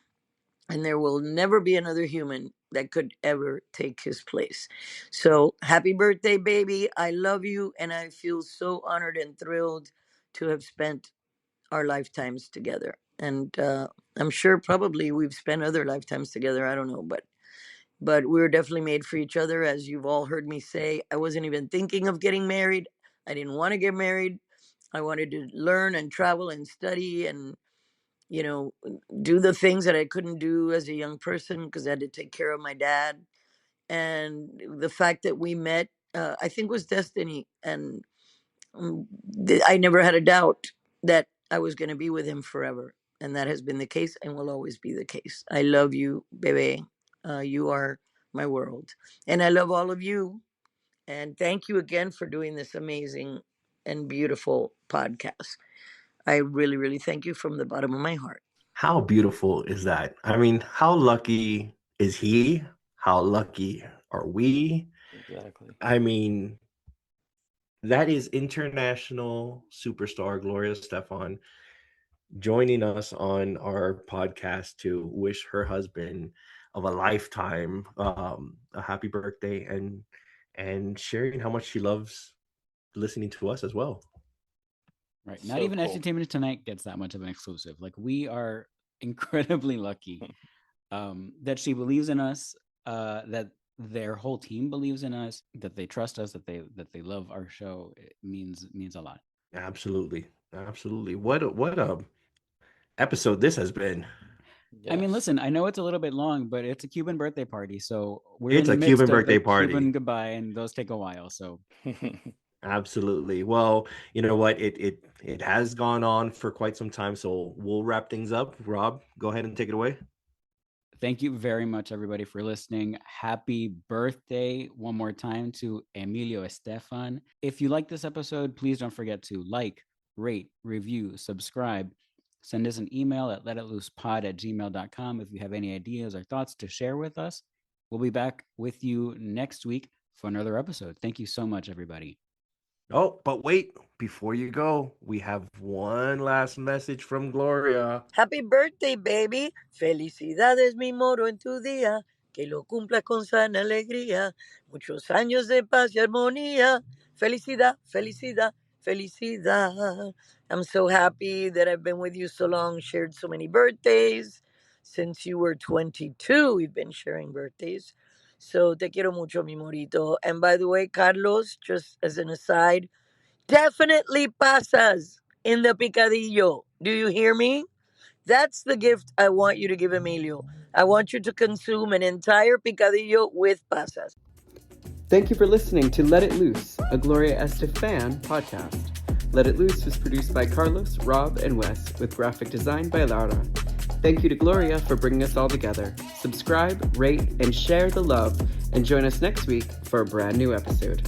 [SPEAKER 5] and there will never be another human that could ever take his place. So, happy birthday, baby. I love you, and I feel so honored and thrilled to have spent our lifetimes together. And I'm sure probably we've spent other lifetimes together. I don't know, but we were definitely made for each other. As you've all heard me say, I wasn't even thinking of getting married. I didn't want to get married. I wanted to learn and travel and study and, you know, do the things that I couldn't do as a young person because I had to take care of my dad. And the fact that we met, I think, was destiny. And I never had a doubt that I was going to be with him forever. And that has been the case and will always be the case. I love you, bebe. You are my world. And I love all of you. And thank you again for doing this amazing and beautiful podcast. I really, really thank you from the bottom of my heart.
[SPEAKER 4] How beautiful is that? I mean, how lucky is he? How lucky are we?
[SPEAKER 3] Exactly.
[SPEAKER 4] I mean, that is international superstar Gloria Estefan joining us on our podcast to wish her husband of a lifetime a happy birthday and sharing how much she loves listening to us as well.
[SPEAKER 2] Right. Not
[SPEAKER 3] So
[SPEAKER 2] even
[SPEAKER 3] cool.
[SPEAKER 2] Entertainment Tonight gets that much of an exclusive. Like, we are incredibly lucky that she believes in us, that their whole team believes in us, that they trust us, that they love our show. It means a lot.
[SPEAKER 4] Absolutely. What a episode this has been.
[SPEAKER 2] I mean,
[SPEAKER 3] Yes.
[SPEAKER 2] listen, I know it's a little bit long, but it's a Cuban birthday party, so we're
[SPEAKER 4] It's
[SPEAKER 2] in
[SPEAKER 4] a
[SPEAKER 2] the
[SPEAKER 4] Cuban
[SPEAKER 2] midst of
[SPEAKER 4] birthday
[SPEAKER 2] the
[SPEAKER 4] party.
[SPEAKER 2] Cuban goodbye, and those take a while. So
[SPEAKER 4] Absolutely. Well, you know what? It has gone on for quite some time, so we'll wrap things up. Rob, go ahead and take it away.
[SPEAKER 2] Thank you very much, everybody, for listening. Happy birthday one more time to Emilio Estefan. If you like this episode, please don't forget to like, rate, review, subscribe. Send us an email at letitloosepod@gmail.com if you have any ideas or thoughts to share with us. We'll be back with you next week for another episode. Thank you so much, everybody.
[SPEAKER 4] Oh, but wait, before you go, we have one last message from Gloria.
[SPEAKER 5] Happy birthday, baby. Felicidades, mi moro, en tu día. Que lo cumplas con sana alegría. Muchos años de paz y armonía. Felicidad, felicidad, felicidad. I'm so happy that I've been with you so long, shared so many birthdays. Since you were 22, we've been sharing birthdays. So te quiero mucho, mi morito. And by the way, Carlos, just as an aside, definitely pasas in the picadillo. Do you hear me? That's the gift I want you to give Emilio. I want you to consume an entire picadillo with pasas.
[SPEAKER 1] Thank you for listening to Let It Loose, a Gloria Estefan podcast. Let It Loose was produced by Carlos, Rob, and Wes, with graphic design by Laura. Thank you to Gloria for bringing us all together. Subscribe, rate, and share the love, and join us next week for a brand new episode.